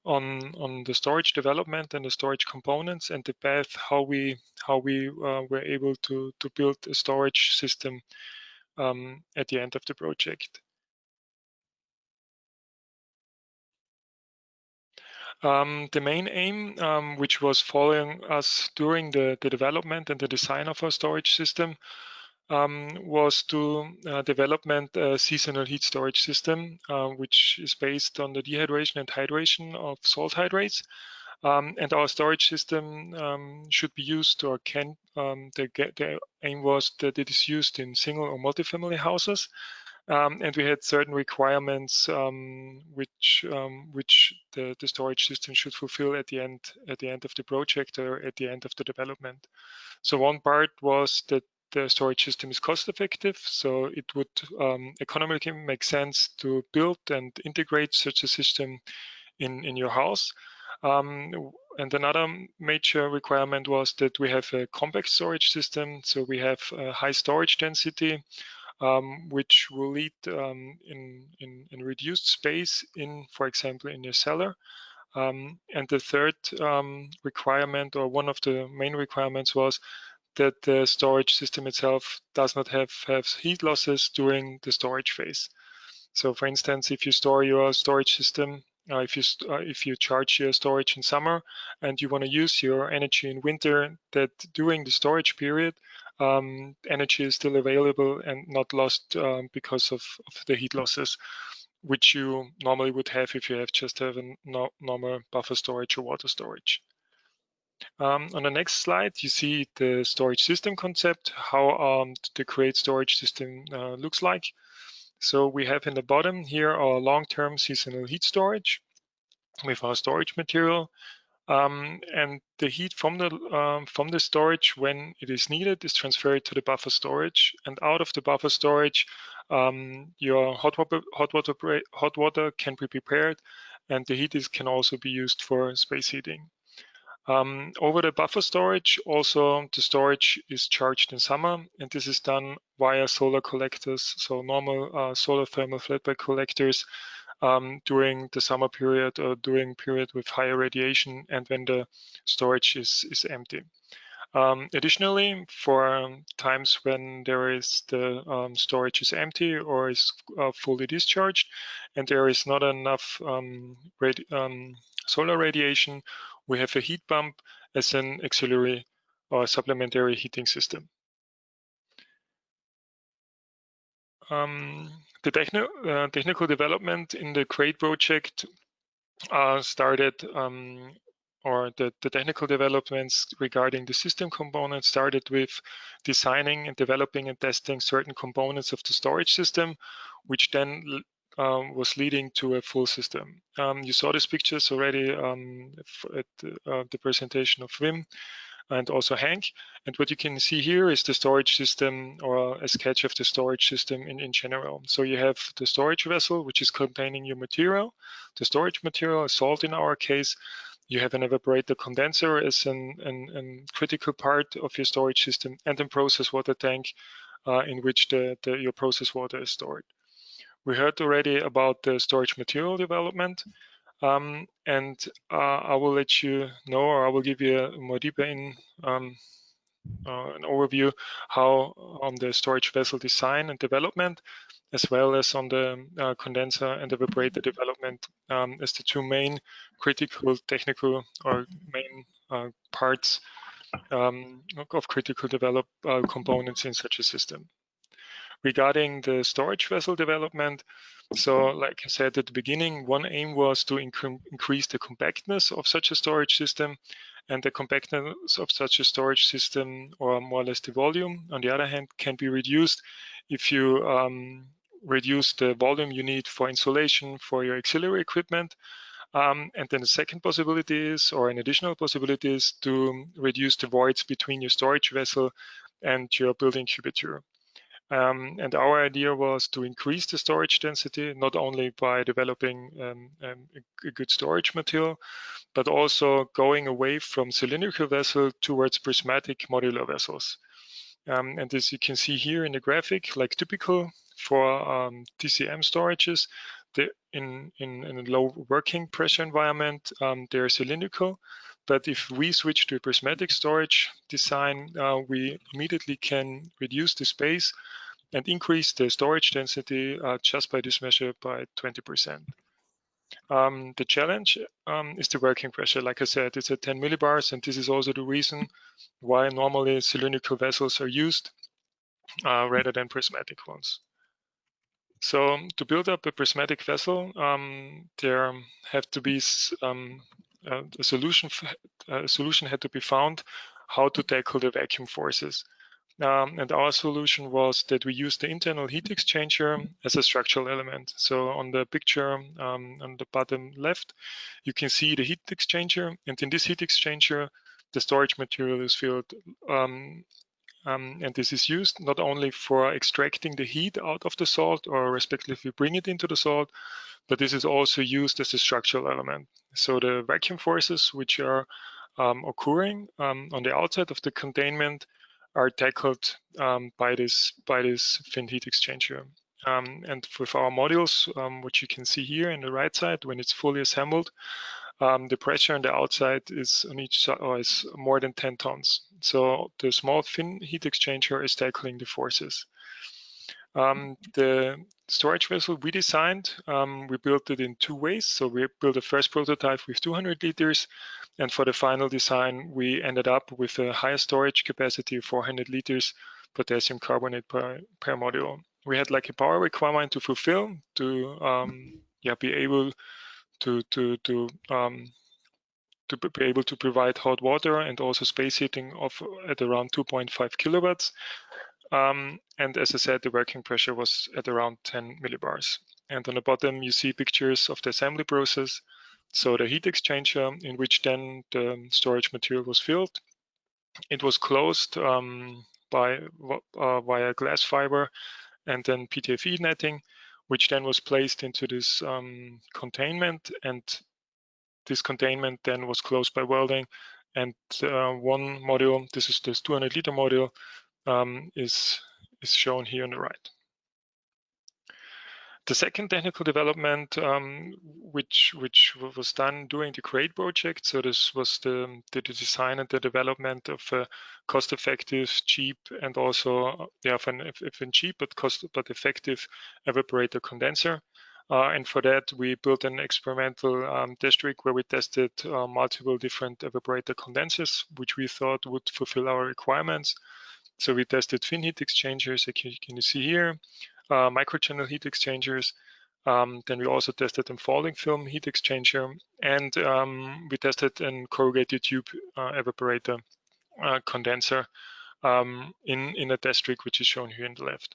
on the storage development and the storage components and the path how we were able to build a storage system at the end of the project. The main aim, which was following us during the development and the design of our storage system, was to development a seasonal heat storage system, which is based on the dehydration and hydration of salt hydrates. And our storage system should be used, or can, the aim was that it is used in single or multifamily houses. And we had certain requirements which the storage system should fulfill at the end of the project or at the end of the development. So one part was that the storage system is cost effective, so it would economically make sense to build and integrate such a system in your house. And another major requirement was that we have a compact storage system, so we have a high storage density, which will lead in reduced space in, for example, in your cellar. And the third requirement, or one of the main requirements, was that the storage system itself does not have heat losses during the storage phase. So, for instance, if you store your storage system, if you charge your storage in summer and you want to use your energy in winter, that during the storage period, energy is still available and not lost because of the heat losses, which you normally would have if you just have a normal buffer storage or water storage. On the next slide, you see the storage system concept, how the Create storage system looks like. So we have in the bottom here our long-term seasonal heat storage with our storage material. And the heat from the storage, when it is needed, is transferred to the buffer storage, and out of the buffer storage, your hot water can be prepared, and the heat can also be used for space heating. Over the buffer storage, also the storage is charged in summer, and this is done via solar collectors, so normal solar thermal flatbed collectors, during the summer period or during period with higher radiation and when the storage is empty. Additionally, for times when the storage is empty or is fully discharged and there is not enough solar radiation, we have a heat pump as an auxiliary or supplementary heating system. The technical development in the Create project started, or the technical developments regarding the system components started with designing and developing and testing certain components of the storage system, which then was leading to a full system. You saw these pictures already at the presentation of Wim and also Hank. And what you can see here is the storage system, or a sketch of the storage system in general. So you have the storage vessel, which is containing your material, the storage material, a salt in our case. You have an evaporator condenser as a critical part of your storage system, and a process water tank in which your process water is stored. We heard already about the storage material development. And I will let you know, or I will give you a more deeper an overview how on the storage vessel design and development, as well as on the condenser and evaporator development as the two main critical technical or main parts of critical components in such a system. Regarding the storage vessel development, so like I said at the beginning, one aim was to increase the compactness of such a storage system, and the compactness of such a storage system, or more or less the volume, on the other hand, can be reduced if you reduce the volume you need for insulation for your auxiliary equipment. And then the second possibility is, or an additional possibility is, to reduce the voids between your storage vessel and your building cubature. And our idea was to increase the storage density, not only by developing a good storage material, but also going away from cylindrical vessel towards prismatic modular vessels. And as you can see here in the graphic, like typical for TCM storages, in a low working pressure environment, they're cylindrical. But if we switch to a prismatic storage design, we immediately can reduce the space and increase the storage density just by this measure by 20%. The challenge is the working pressure. Like I said, it's at 10 millibars, and this is also the reason why normally cylindrical vessels are used rather than prismatic ones. So to build up a prismatic vessel, there have to be a solution had to be found how to tackle the vacuum forces. And our solution was that we used the internal heat exchanger as a structural element. So on the picture on the bottom left, you can see the heat exchanger. And in this heat exchanger, the storage material is filled. And this is used not only for extracting the heat out of the salt, or respectively bring it into the salt, but this is also used as a structural element. So the vacuum forces which are occurring on the outside of the containment are tackled by this fin heat exchanger. And with our modules, which you can see here on the right side, when it's fully assembled, the pressure on the outside is on each side is more than 10 tons. So the small fin heat exchanger is tackling the forces. The storage vessel we designed, we built it in two ways. So we built a first prototype with 200 liters. And for the final design, we ended up with a higher storage capacity of 400 liters potassium carbonate per module. We had like a power requirement to fulfill to be able to be able to provide hot water and also space heating at around 2.5 kilowatts. And as I said, the working pressure was at around 10 millibars. And on the bottom, you see pictures of the assembly process. So the heat exchanger, in which then the storage material was filled. It was closed via glass fiber and then PTFE netting, which then was placed into this containment, and this containment then was closed by welding. And one module, this is this 200 liter module, is shown here on the right. The second technical development, which was done during the CREATE project, so this was the design and the development of a cost-effective, cheap, and also even cheap but effective evaporator condenser. And for that, we built an experimental test rig where we tested multiple different evaporator condensers, which we thought would fulfill our requirements. So we tested fin heat exchangers, like you can see here, microchannel heat exchangers, Then we also tested a folding film heat exchanger, and we tested a corrugated tube evaporator condenser in a test rig, which is shown here on the left.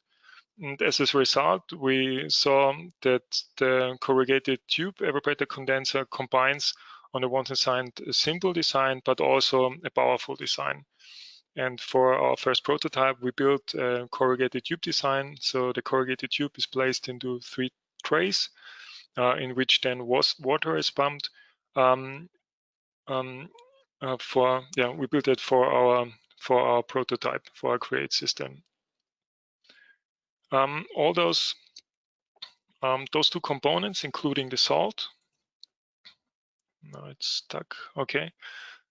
And as a result, we saw that the corrugated tube evaporator condenser combines, on the one hand, a simple design, but also a powerful design. And for our first prototype, we built a corrugated tube design. So the corrugated tube is placed into 3 trays, in which then water is pumped. We built it for our prototype, for our Create system. All those 2 components, including the salt, now it's stuck, okay,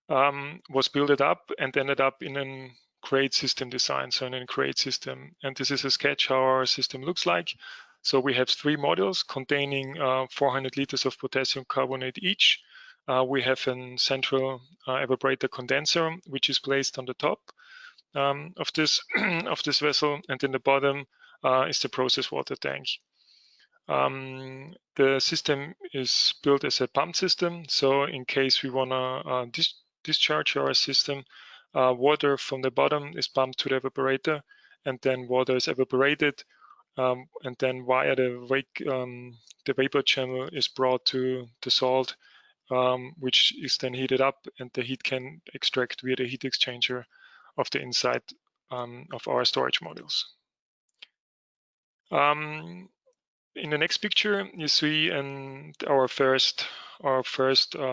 was built up and ended up in a Create system design, so in a Create system. And this is a sketch how our system looks like. So we have 3 modules containing 400 liters of potassium carbonate each. We have a central evaporator condenser, which is placed on the top of this vessel, and in the bottom is the process water tank. The system is built as a pump system, so in case we want to discharge our system, water from the bottom is pumped to the evaporator, and then water is evaporated, and then via the vapor channel is brought to the salt, which is then heated up, and the heat can extract via the heat exchanger of the inside of our storage modules. In the next picture, you see our first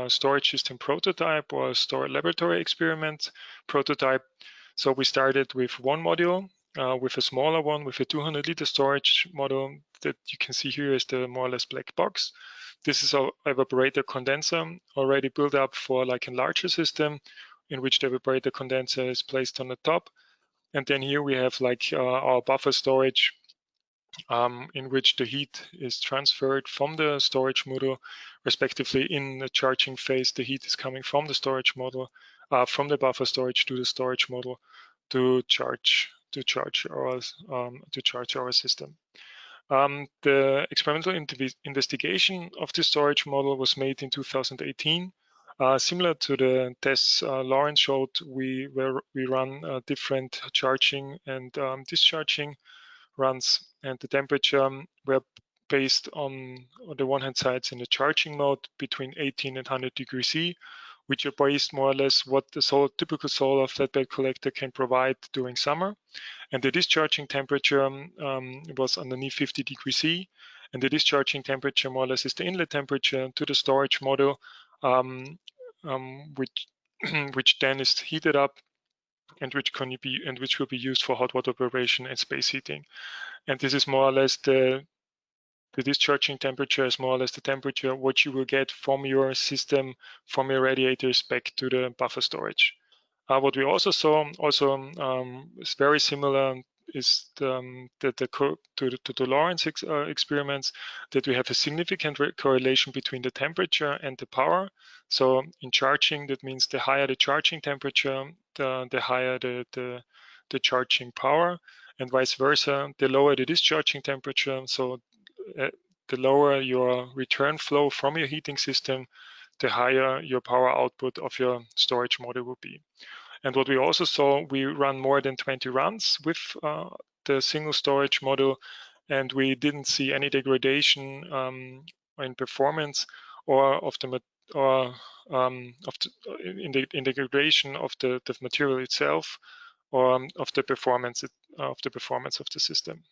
storage system prototype, or storage laboratory experiment prototype. So we started with 1 module, with a smaller one, with a 200-liter storage module that you can see here is the more or less black box. This is our evaporator condenser, already built up for like a larger system, in which the evaporator condenser is placed on the top. And then here we have like our buffer storage, in which the heat is transferred from the storage module, respectively. In the charging phase, the heat is coming from the storage module, from the buffer storage to the storage module to charge our system. The experimental investigation of the storage model was made in 2018. Similar to the tests Lawrence showed, we run different charging and discharging runs, and the temperature were based on the one hand sides in the charging mode between 18 and 100 degrees C, which are based more or less what the typical solar flatbed collector can provide during summer. And the discharging temperature was underneath 50 degrees C, and the discharging temperature more or less is the inlet temperature to the storage module, which then is heated up, and which will be used for hot water preparation and space heating. And this is more or less the discharging temperature is more or less the temperature what you will get from your system, from your radiators back to the buffer storage. What we also saw, is very similar, is to the Lawrence experiments, that we have a significant correlation between the temperature and the power. So in charging, that means the higher the charging temperature, the higher the charging power, and vice versa. The lower the discharging temperature, so the lower your return flow from your heating system, the higher your power output of your storage module will be. And what we also saw, we run more than 20 runs with the single storage module, and we didn't see any degradation in performance or in the degradation of the material itself, or of the performance of the system.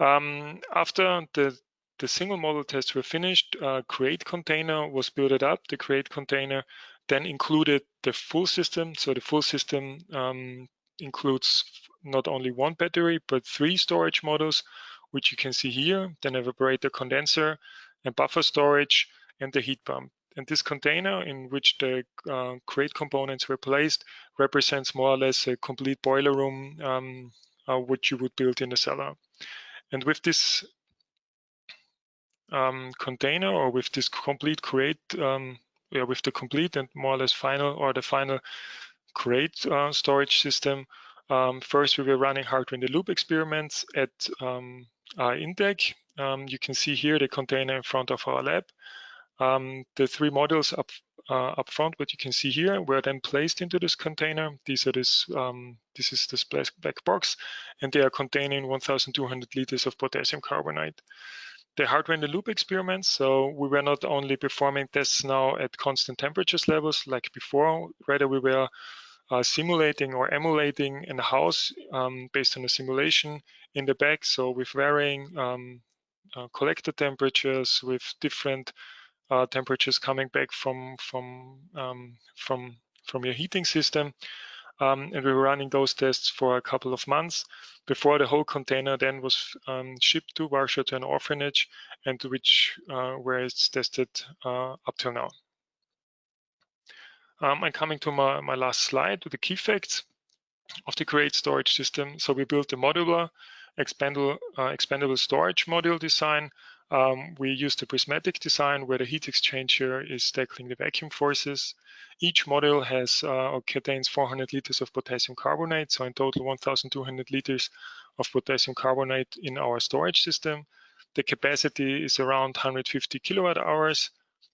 After the single model tests were finished, Create container was built up. The Create container then included the full system. So the full system includes not only 1 battery, but 3 storage modules, which you can see here, then evaporator condenser and buffer storage and the heat pump. And this container in which the Create components were placed represents more or less a complete boiler room, which you would build in the cellar. And with this container, or with this complete Create, with the complete and more or less final Create storage system, first we were running hardware in the loop experiments at INTEC You can see here the container in front of our lab. The 3 modules up front, what you can see here, were then placed into this container. This is this black box, and they are containing 1,200 liters of potassium carbonate. The hardware in the loop experiments, so we were not only performing tests now at constant temperatures levels like before, rather we were simulating or emulating in a house based on a simulation in the back, so with varying collector temperatures, with different temperatures coming back from your heating system. And we were running those tests for a couple of months before the whole container then was shipped to Warsaw to an orphanage, and to which where it's tested up till now. I'm coming to my last slide with the key facts of the Create storage system. So we built a modular expandable storage module design. We used a prismatic design where the heat exchanger is tackling the vacuum forces. Each module has or contains 400 liters of potassium carbonate, so in total 1,200 liters of potassium carbonate in our storage system. The capacity is around 150 kilowatt hours.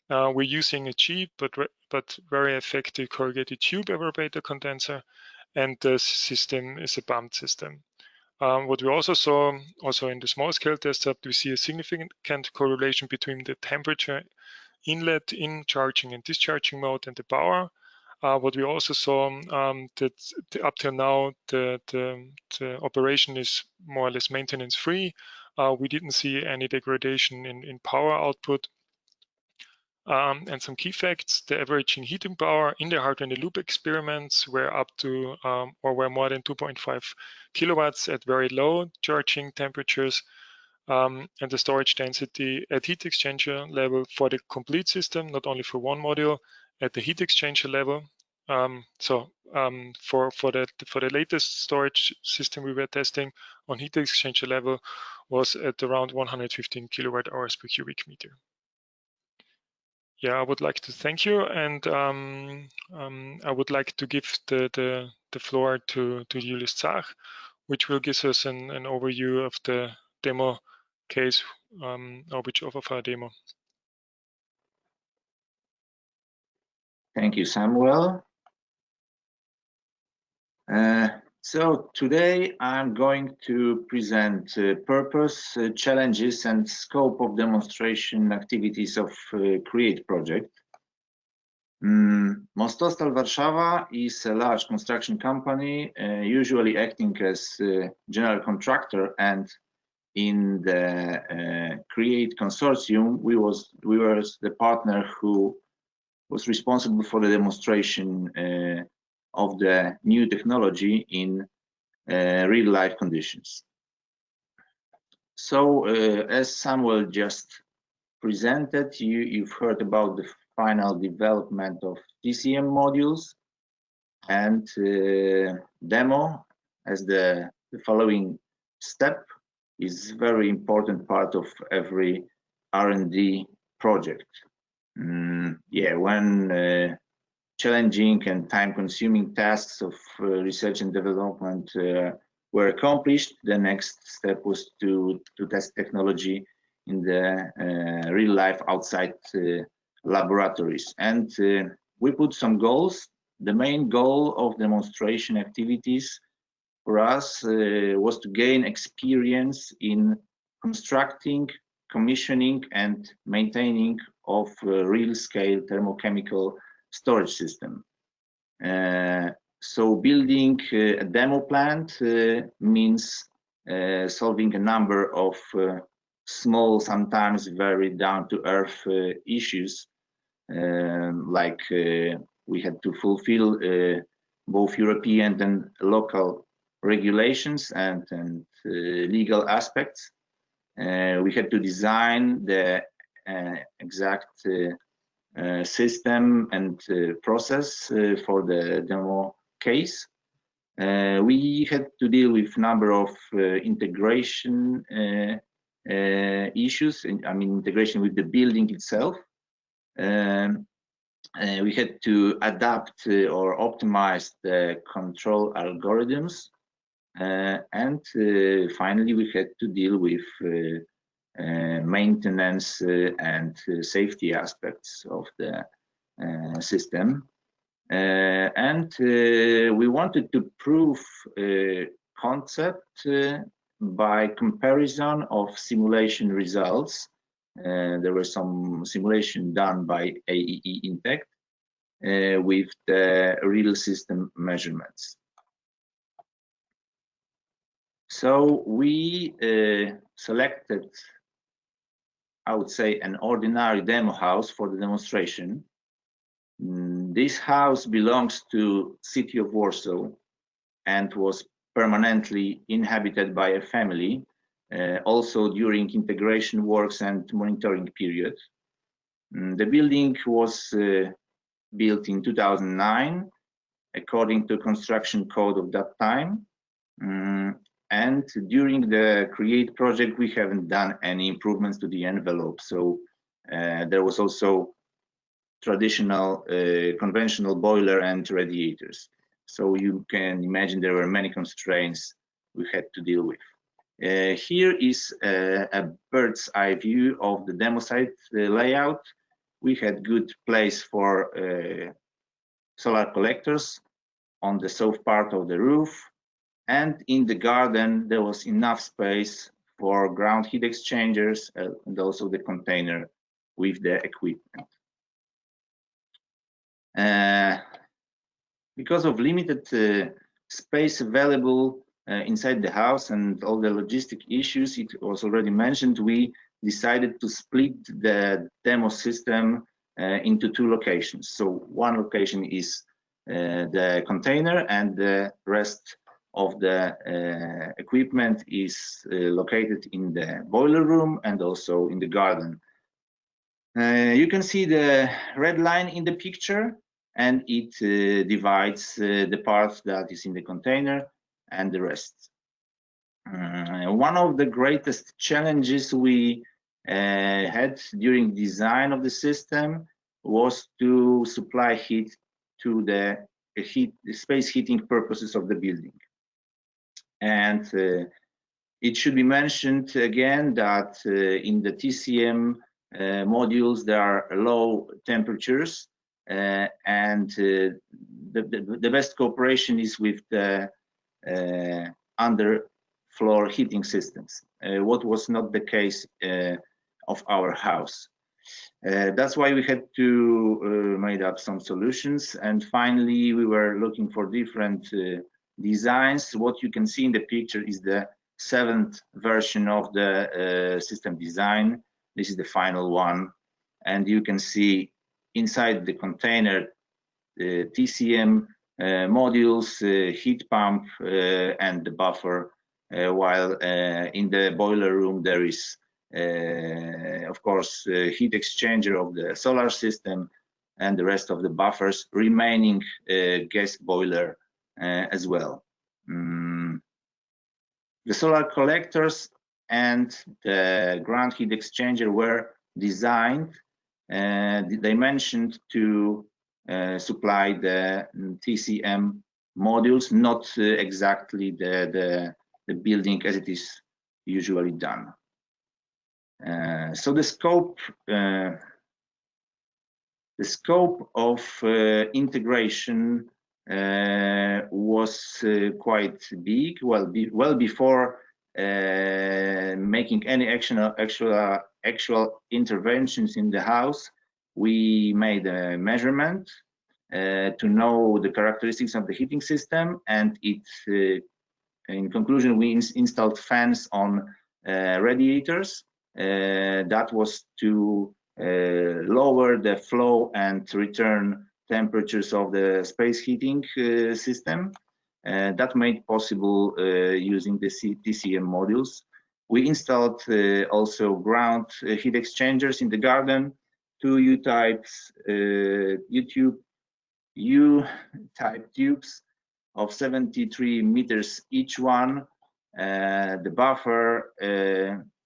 We're using a cheap but very effective corrugated tube evaporator condenser, and the system is a pumped system. What we also saw, also in the small scale test setup, we see a significant correlation between the temperature inlet in charging and discharging mode and the power. What we also saw that up till now the operation is more or less maintenance free. We didn't see any degradation in power output. And some key facts: the averaging heating power in the hardware in the loop experiments were up to or were more than 2.5 kilowatts at very low charging temperatures, and the storage density at heat exchanger level for the complete system, not only for one module, at the heat exchanger level. For the latest storage system we were testing on heat exchanger level was at around 115 kilowatt hours per cubic meter. Yeah, I would like to thank you, and I would like to give the floor to Julius Zach, which will give us an overview of the demo case, or which of our demo. Thank you, Samuel. So today I'm going to present purpose, challenges, and scope of demonstration activities of Create project. Mostostal Warszawa is a large construction company, usually acting as general contractor, and in the Create consortium, we were the partner who was responsible for the demonstration of the new technology in real life conditions. So as Samuel just presented, you've heard about the final development of TCM modules, and demo as the following step is very important part of every R&D project. When challenging and time-consuming tasks of research and development were accomplished, the next step was to test technology in the real life outside laboratories. And we put some goals. The main goal of demonstration activities for us was to gain experience in constructing, commissioning, and maintaining of real-scale thermochemical storage system. So building a demo plant means solving a number of small, sometimes very down-to-earth issues, like we had to fulfill both European and local regulations and legal aspects. We had to design the exact system and process for the demo case. We had to deal with number of integration issues, integration with the building itself. We had to adapt or optimize the control algorithms, and finally we had to deal with maintenance and safety aspects of the system. And we wanted to prove concept by comparison of simulation results. There was some simulation done by AEE Intect with the real system measurements. So we selected, I would say, an ordinary demo house for the demonstration. This house belongs to City of Warsaw and was permanently inhabited by a family, also during integration works and monitoring period. The building was built in 2009 according to construction code of that time. And during the CREATE project, we haven't done any improvements to the envelope. So there was also traditional conventional boiler and radiators. So you can imagine there were many constraints we had to deal with. Here is a bird's eye view of the demo site layout. We had good place for solar collectors on the south part of the roof. And in the garden, there was enough space for ground heat exchangers and also the container with the equipment. Because of limited space available inside the house and all the logistic issues, it was already mentioned, we decided to split the demo system into two locations. So one location is the container, and the rest of the equipment is located in the boiler room and also in the garden. You can see the red line in the picture, and it divides the part that is in the container and the rest. One of the greatest challenges we had during design of the system was to supply heat to the space heating purposes of the building. And it should be mentioned again that in the TCM modules there are low temperatures, and the best cooperation is with the underfloor heating systems, what was not the case of our house. That's why we had to made up some solutions, and finally we were looking for different designs. What you can see in the picture is the 7th version of the system design. This is the final one, and you can see inside the container TCM modules, heat pump, and the buffer, while in the boiler room there is of course heat exchanger of the solar system and the rest of the buffers, remaining gas boiler as well. The solar collectors and the ground heat exchanger were designed dimensioned to supply the TCM modules, not exactly the building as it is usually done. So the scope of integration was quite big. Well before making any actual interventions in the house, we made a measurement to know the characteristics of the heating system, and in conclusion we installed fans on radiators. That was to lower the flow and return temperatures of the space heating system. That made possible using the TCM modules. We installed also ground heat exchangers in the garden, two U-type tubes of 73 meters each one, the buffer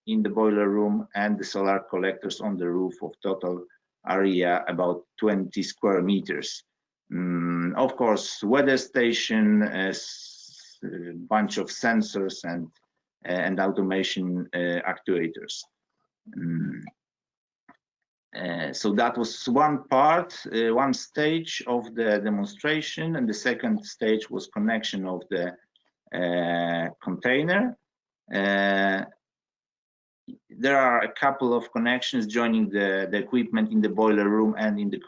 in the boiler room, and the solar collectors on the roof of total area about 20 square meters. Of course, weather station, a bunch of sensors and automation actuators. So that was one part, one stage of the demonstration, and the second stage was connection of the container. There are a couple of connections joining the equipment in the boiler room and in the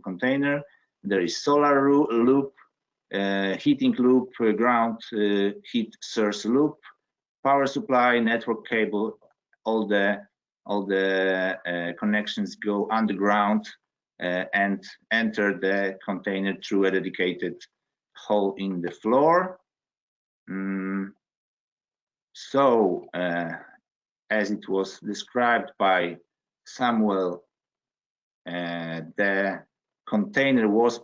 container. There is solar loop, heating loop, ground heat source loop, power supply, network cable. All the connections go underground and enter the container through a dedicated hole in the floor. So as it was described by Samuel, the container was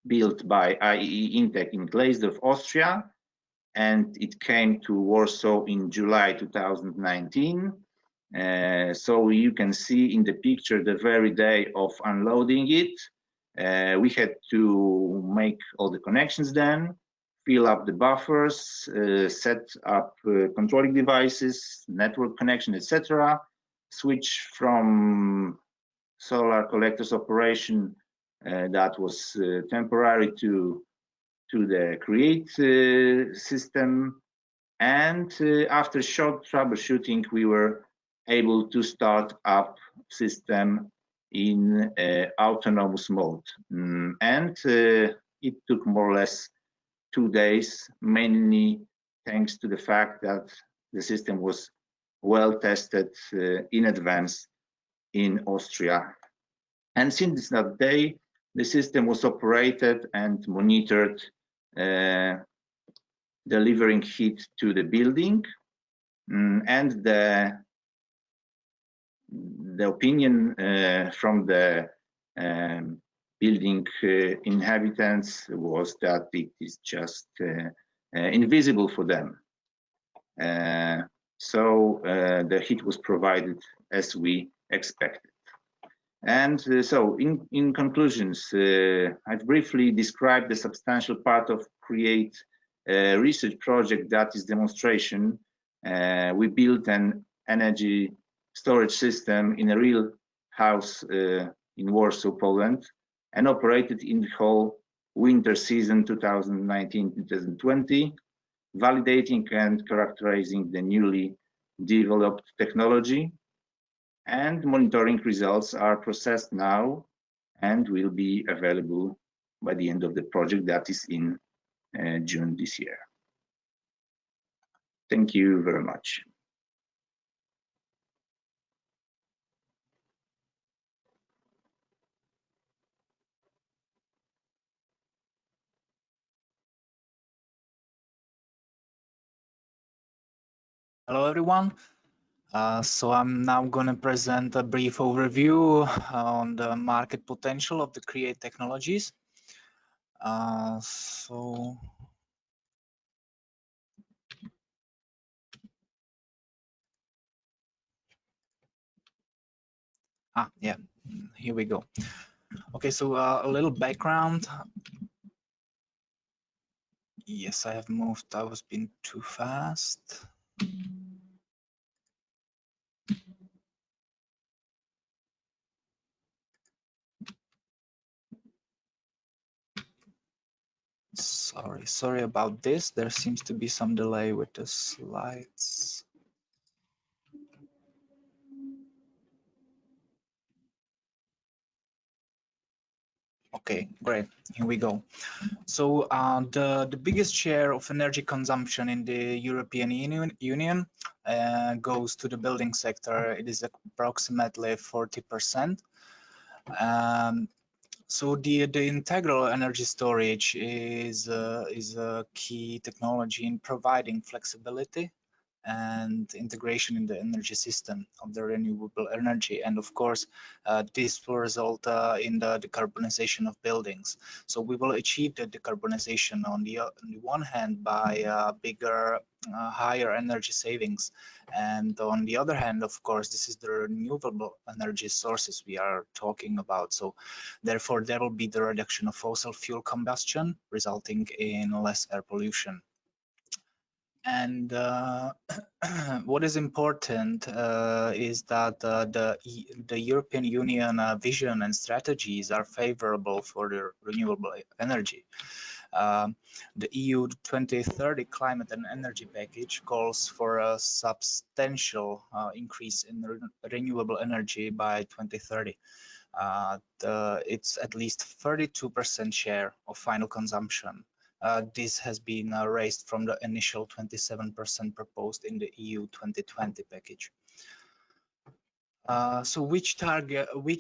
built by IEE Intec in Gleisdorf, Austria, and it came to Warsaw in July 2019. So you can see in the picture the very day of unloading it. We had to make all the connections then, fill up the buffers, set up controlling devices, network connection, etc. Switch from solar collectors operation that was temporary to the Create system. And after short troubleshooting, we were able to start up system in autonomous mode. And it took more or less 2 days, mainly thanks to the fact that the system was well tested in advance in Austria. And since that day, the system was operated and monitored, delivering heat to the building. And the opinion from the building inhabitants was that it is just invisible for them. So the heat was provided as we expected. And so in conclusions, I've briefly described the substantial part of Create research project, that is demonstration. We built an energy storage system in a real house in Warsaw, Poland, and operated in the whole winter season 2019-2020, validating and characterizing the newly developed technology. And monitoring results are processed now and will be available by the end of the project, that is in June this year. Thank you very much. Hello, everyone. So I'm now going to present a brief overview on the market potential of the Create technologies. Yeah, here we go. Okay, so a little background. Yes, I have moved. I was being too fast. Sorry about this. There seems to be some delay with the slides. Okay, great. Here we go. So the biggest share of energy consumption in the European Union goes to the building sector. It is approximately 40%. So the integral energy storage is a key technology in providing flexibility and integration in the energy system of the renewable energy, and of course this will result in the decarbonization of buildings. So we will achieve the decarbonization on the one hand by bigger higher energy savings, and on the other hand, of course, this is the renewable energy sources we are talking about. So therefore there will be the reduction of fossil fuel combustion, resulting in less air pollution. And what is important is that the European Union vision and strategies are favorable for the renewable energy. The EU 2030 climate and energy package calls for a substantial increase in renewable energy by 2030. It's at least 32% share of final consumption. This has been raised from the initial 27% proposed in the EU 2020 package. So which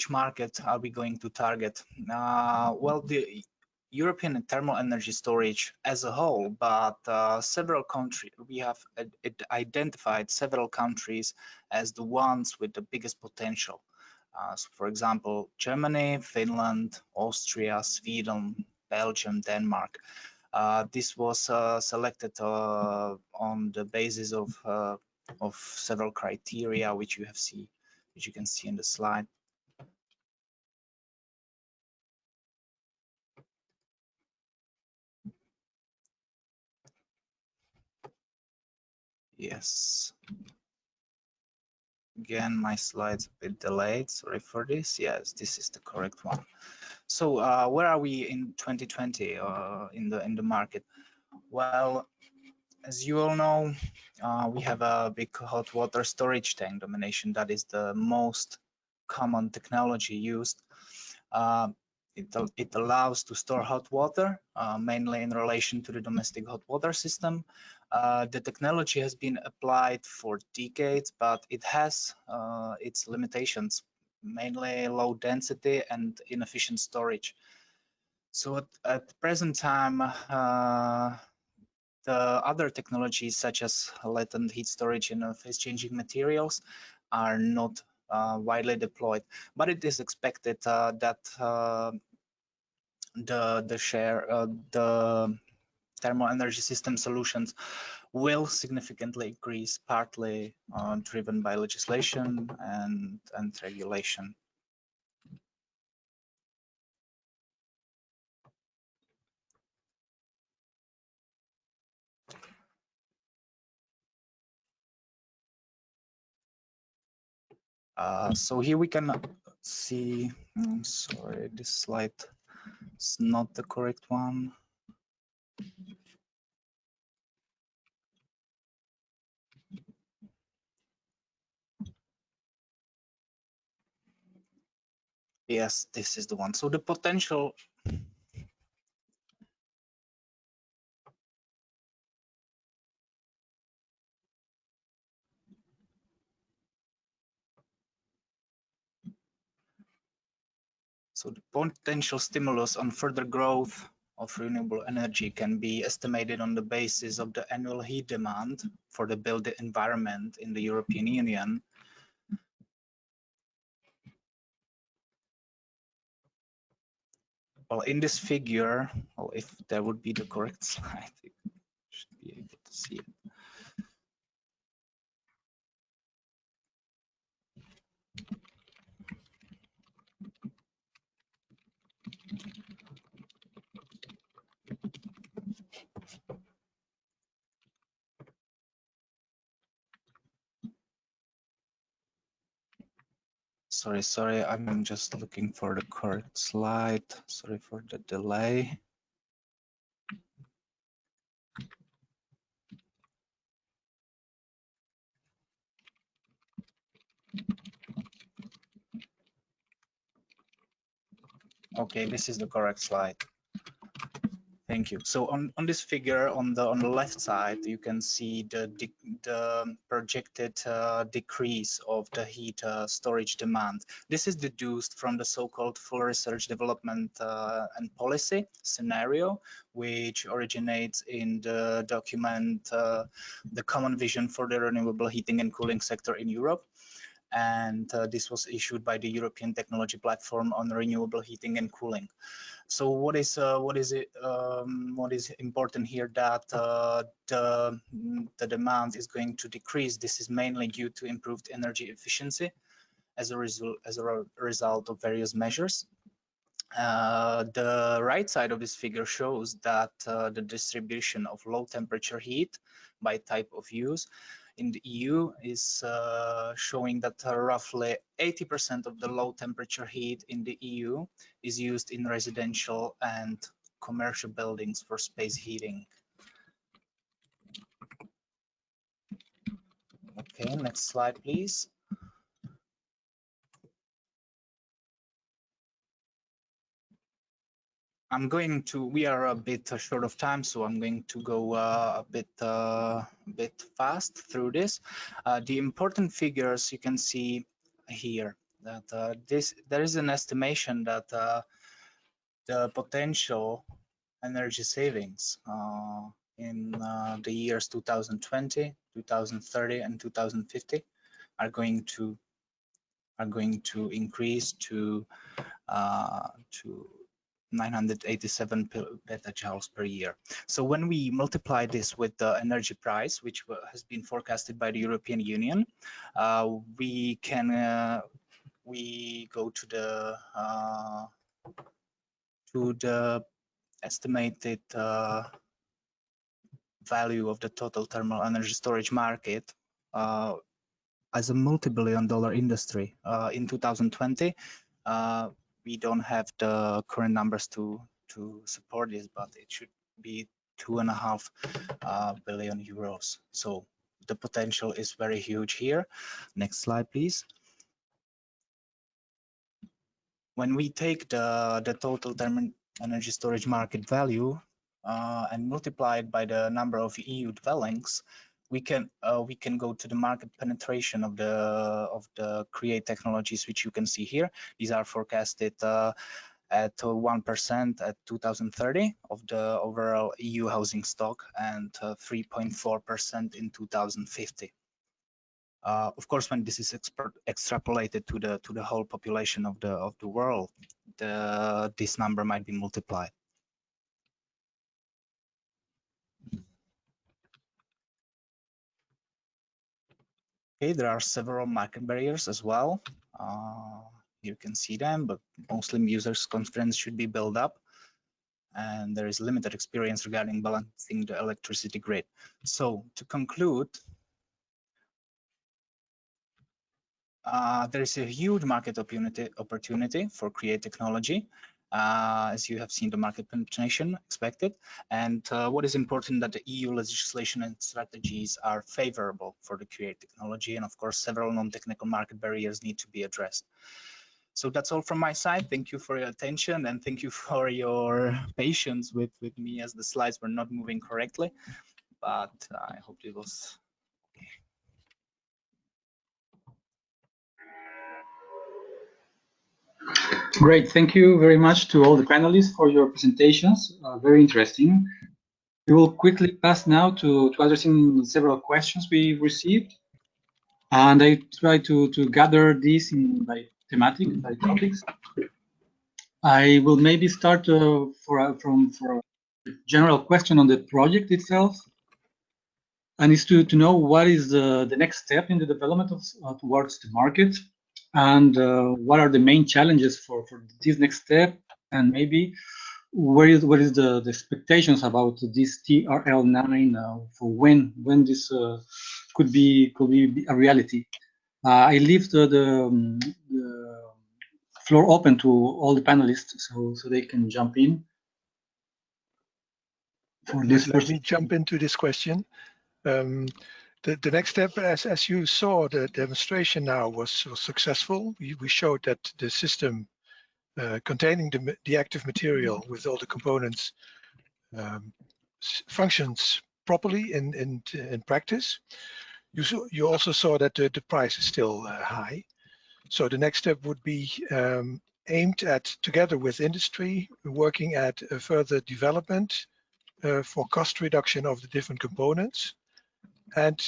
market are we going to target? Well, the European thermal energy storage as a whole, but several countries, we have identified several countries as the ones with the biggest potential. So for example, Germany, Finland, Austria, Sweden, Belgium, Denmark. This was selected on the basis of several criteria, which you can see in the slide. Yes. Again, my slide's a bit delayed. Sorry for this. Yes, this is the correct one. So where are we in 2020 in the market? Well, as you all know, we have a big hot water storage tank domination. That is the most common technology used. It allows to store hot water, mainly in relation to the domestic hot water system. The technology has been applied for decades, but it has its limitations, mainly low density and inefficient storage. So at the present time, the other technologies such as latent heat storage and phase-changing materials are not widely deployed, but it is expected that the thermal energy system solutions will significantly increase, partly driven by legislation and regulation. So here we can see, I'm sorry, this slide is not the correct one. Yes, this is the one. So the potential. So the potential stimulus on further growth of renewable energy can be estimated on the basis of the annual heat demand for the built environment in the European Union. Well, in this figure, well, if there would be the correct slide, you should be able to see it. Sorry, I'm just looking for the correct slide. Sorry for the delay. Okay, this is the correct slide. Thank you. So on this figure on the left side, you can see the projected decrease of the heat storage demand. This is deduced from the so-called full research development and policy scenario, which originates in the document the Common Vision for the Renewable Heating and Cooling Sector in Europe. And this was issued by the European Technology Platform on Renewable Heating and Cooling. So what is important here, that the demand is going to decrease. This is mainly due to improved energy efficiency as a result of various measures. The right side of this figure shows that the distribution of low temperature heat by type of use in the EU is showing that roughly 80% of the low temperature heat in the EU is used in residential and commercial buildings for space heating. Okay, next slide, please. We are a bit short of time, so I'm going to go a bit fast through this. The important figures you can see here, that there is an estimation that the potential energy savings in the years 2020, 2030, and 2050 are going to increase to 987 petajoules per year. So when we multiply this with the energy price, which has been forecasted by the European Union, we go to the estimated value of the total thermal energy storage market as a multi-billion-dollar industry. In 2020, we don't have the current numbers to support this, but it should be 2.5 billion euros. So the potential is very huge here. Next slide, please. When we take the total thermal energy storage market value and multiply it by the number of EU dwellings, we can go to the market penetration of the Create technologies, which you can see here. These are forecasted at 1% at 2030 of the overall EU housing stock, and 3.4% in 2050. Of course, when this is extrapolated to the whole population of the world, this number might be multiplied. Okay, there are several market barriers as well. You can see them, but mostly users' confidence should be built up, and there is limited experience regarding balancing the electricity grid. So to conclude, there is a huge market opportunity for Create technology, as you have seen the market penetration expected. And what is important, that the EU legislation and strategies are favorable for the Create technology, and of course several non-technical market barriers need to be addressed. So that's all from my side. Thank you for your attention, and thank you for your patience with me, as the slides were not moving correctly, but I hope it was okay. Great, thank you very much to all the panelists for your presentations, very interesting. We will quickly pass now to addressing several questions we received, and I try to gather these by thematic, by topics. I will maybe start for a general question on the project itself, and is to know what is the next step in the development of towards the market, and what are the main challenges for this next step, and maybe what is the expectations about this TRL9 for when this could be a reality. I leave the floor open to all the panelists, so they can jump in. Let me jump into this question. The next step, as you saw, the demonstration now was successful. We showed that the system containing the active material with all the components functions properly in practice. You also saw that the price is still high. So the next step would be aimed at, together with industry, working at a further development for cost reduction of the different components, and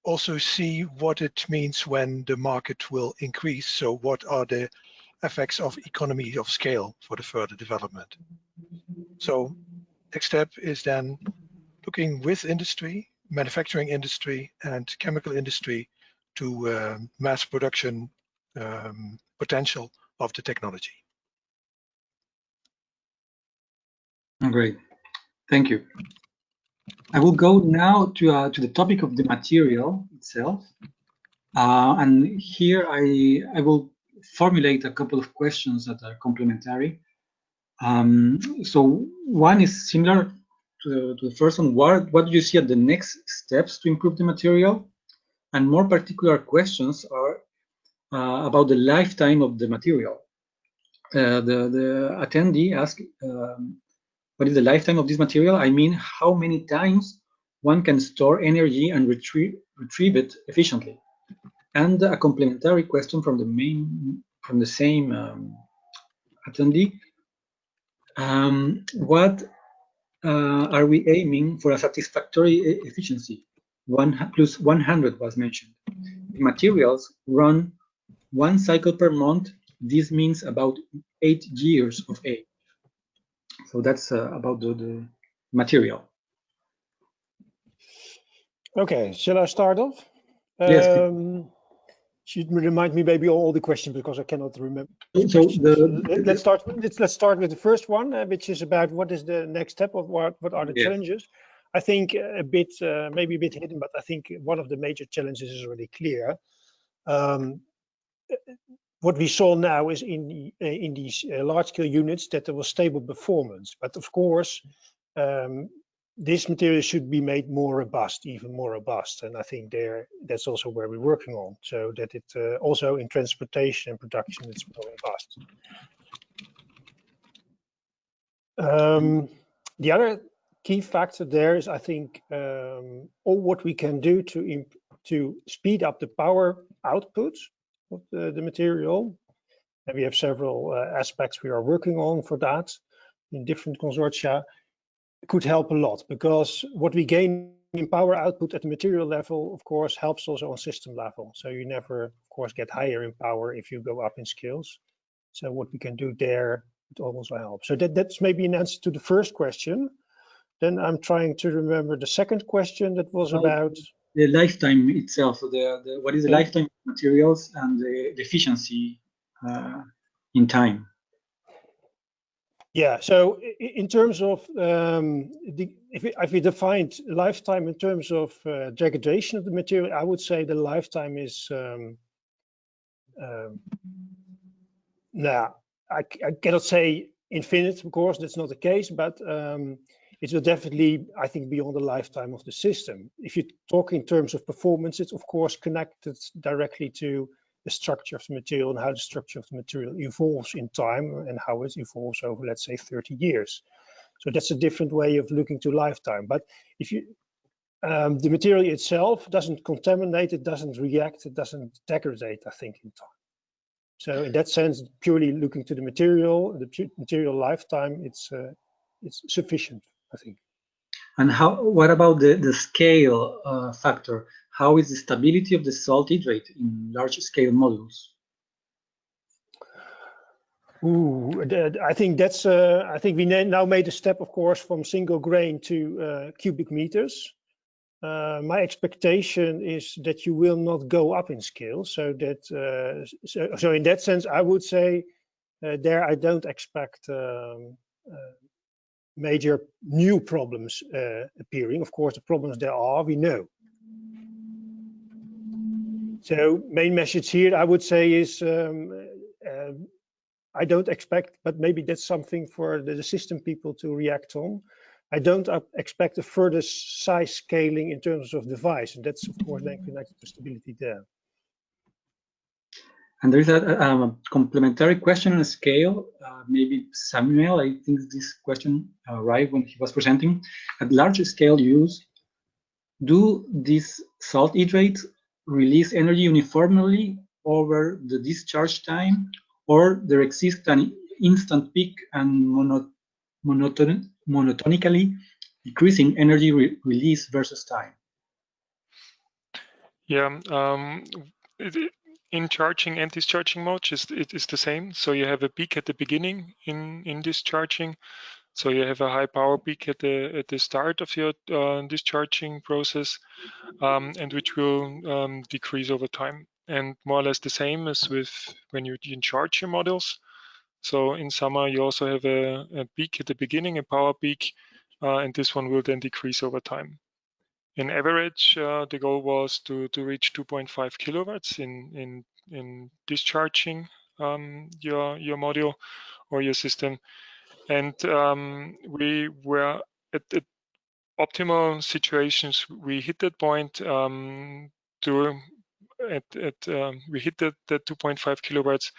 also see what it means when the market will increase. So what are the effects of economy of scale for the further development? So next step is then looking with industry, manufacturing industry and chemical industry to mass production potential of the technology. Great, thank you. I will go now to the topic of the material itself. And here I will formulate a couple of questions that are complementary. So one is similar to the first one. What do you see at the next steps to improve the material? And more particular questions are about the lifetime of the material. The attendee asked, what is the lifetime of this material? I mean, how many times one can store energy and retrieve it efficiently? And a complementary question from the same attendee. What are we aiming for a satisfactory efficiency? 1 plus 100 was mentioned. The materials run 1 cycle per month. This means about 8 years of age. So that's about the material. Okay, shall I start off? Yes. Should remind me maybe all the questions because I cannot remember. So let's start with the first one, which is about what is the next step of what are the challenges. I think a bit maybe a bit hidden, but I think one of the major challenges is already clear. What we saw now is in these large-scale units that there was stable performance, but of course this material should be made more robust, even more robust, and I think that's also where we're working on, so that it also in transportation and production it's more robust. The other key factor there is, I think, all what we can do to speed up the power output of the material, and we have several aspects we are working on for that in different consortia. Could help a lot, because what we gain in power output at the material level, of course, helps also on system level. So you never, of course, get higher in power if you go up in skills. So what we can do there, it also helps. So that's maybe an answer to the first question. Then I'm trying to remember the second question that was about the lifetime itself. What is the lifetime of materials and the efficiency in time? Yeah, so in terms of if we defined lifetime in terms of degradation of the material, I would say the lifetime is I cannot say infinite, of course, that's not the case, but it will definitely, I think, beyond the lifetime of the system. If you talk in terms of performance, it's of course connected directly to the structure of the material and how the structure of the material evolves in time and how it evolves over, let's say, 30 years. So that's a different way of looking to lifetime. But if you the material itself doesn't contaminate, it doesn't react, it doesn't degrade, I think, in time. So in that sense, purely looking to the material lifetime, it's sufficient, I think. And what about the scale factor? How is the stability of the salt hydrate in large-scale modules? Ooh, I think that's. I think we now made a step, of course, from single grain to cubic meters. My expectation is that you will not go up in scale, so that so in that sense, I would say there I don't expect major new problems appearing. Of course, the problems there are, we know. So main message here, I would say, is I don't expect, but maybe that's something for the system people to react on. I don't expect a further size scaling in terms of device, and that's of course then connected to stability there. And there is a complementary question on a scale. Maybe Samuel, I think this question arrived when he was presenting. At larger scale use, do these salt hydrates release energy uniformly over the discharge time, or there exists an instant peak and monotonically decreasing energy release versus time? Yeah, in charging and discharging mode, it is the same. So you have a peak at the beginning in discharging. So you have a high power peak at the start of your discharging process, and which will decrease over time. And more or less the same as with when you charge your modules. So in summer, you also have a peak at the beginning, a power peak, and this one will then decrease over time. In average, the goal was to reach 2.5 kilowatts in discharging your module or your system. And we were at optimal situations. We hit that point we hit the 2.5 kilowatts.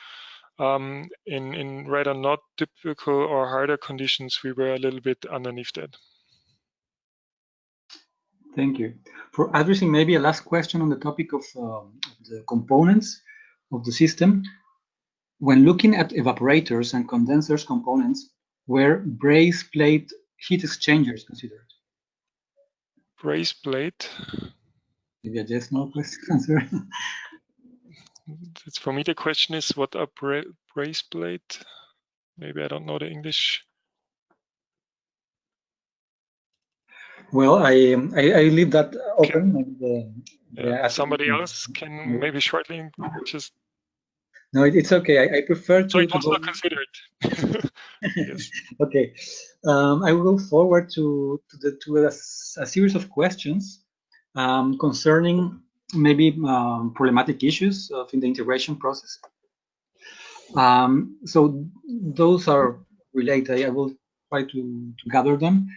In rather not typical or harder conditions, we were a little bit underneath that. Thank you. For addressing maybe a last question on the topic of the components of the system, when looking at evaporators and condensers components, were braze plate heat exchangers considered? Braze plate? Maybe a yes, no question answer. It's for me, the question is, what are braze plate? Maybe I don't know the English. Well, I leave that open. Okay. Somebody else can maybe shortly just. No, it's okay. I prefer to. So it was not considered. Yes. Okay, I will go forward to a series of questions concerning maybe problematic issues in the integration process. So those are related. I will try to gather them.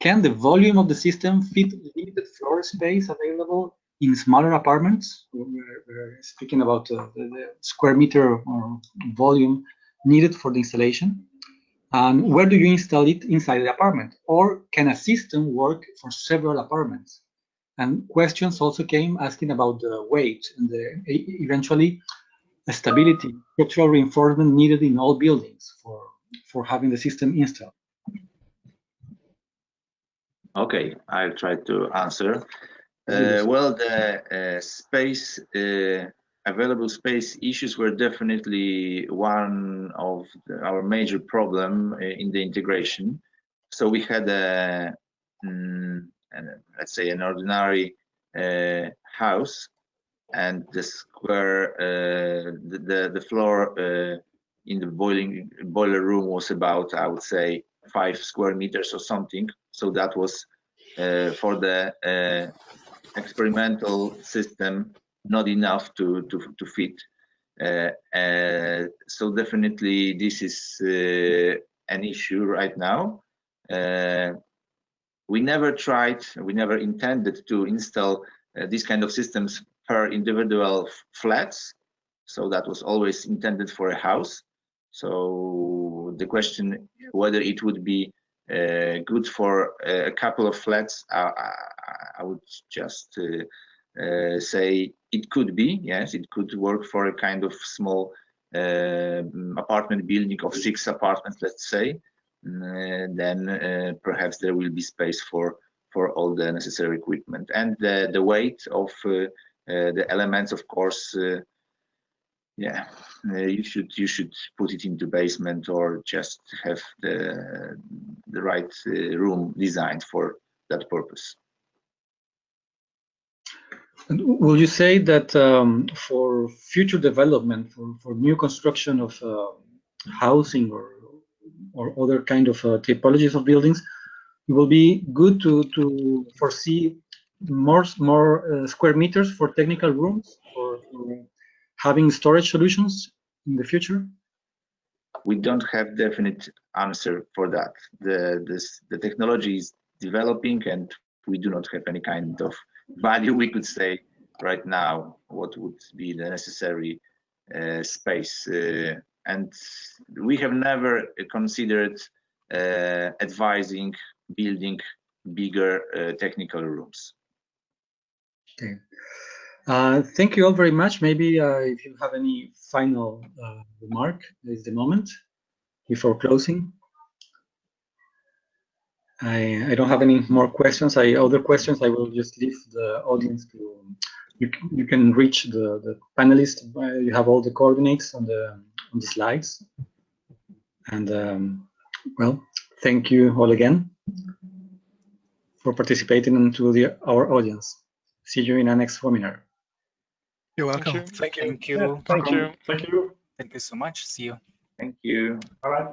Can the volume of the system fit limited floor space available in smaller apartments? We're speaking about the square meter or volume needed for the installation. And where do you install it inside the apartment? Or can a system work for several apartments? And questions also came asking about the weight and eventually the stability, structural reinforcement needed in all buildings for having the system installed. Okay, I'll try to answer. Well, the available space issues were definitely one of our major problem in the integration. So we had let's say an ordinary house, and the square, the floor in the boiler room was about, I would say, 5 square meters or something. So that was for the experimental system not enough to fit. So definitely this is an issue right now. We never intended to install these kind of systems per individual flats. So that was always intended for a house. So the question whether it would be good for a couple of flats, I would just say it could be. Yes, it could work for a kind of small apartment building of 6 apartments, let's say. Then perhaps there will be space for all the necessary equipment, and the weight of the elements, of course. Yeah, you should put it into basement or just have the right room designed for that purpose. And will you say that for future development, for new construction of housing or other kind of typologies of buildings, it will be good to foresee more square meters for technical rooms or having storage solutions in the future? We don't have definite answer for that. The technology is developing, and we do not have any kind of value we could say right now what would be the necessary space. And we have never considered advising building bigger technical rooms. Okay. Thank you all very much. Maybe if you have any final remark, this is the moment before closing. I don't have any more questions. Other questions, I will just leave the audience to. You can reach the panelists. You have all the coordinates on the slides. And well, thank you all again for participating and to our audience. See you in our next webinar. You're welcome. Thank you. Yeah, thank you. Thank you. Thank you so much. See you. Thank you. All right.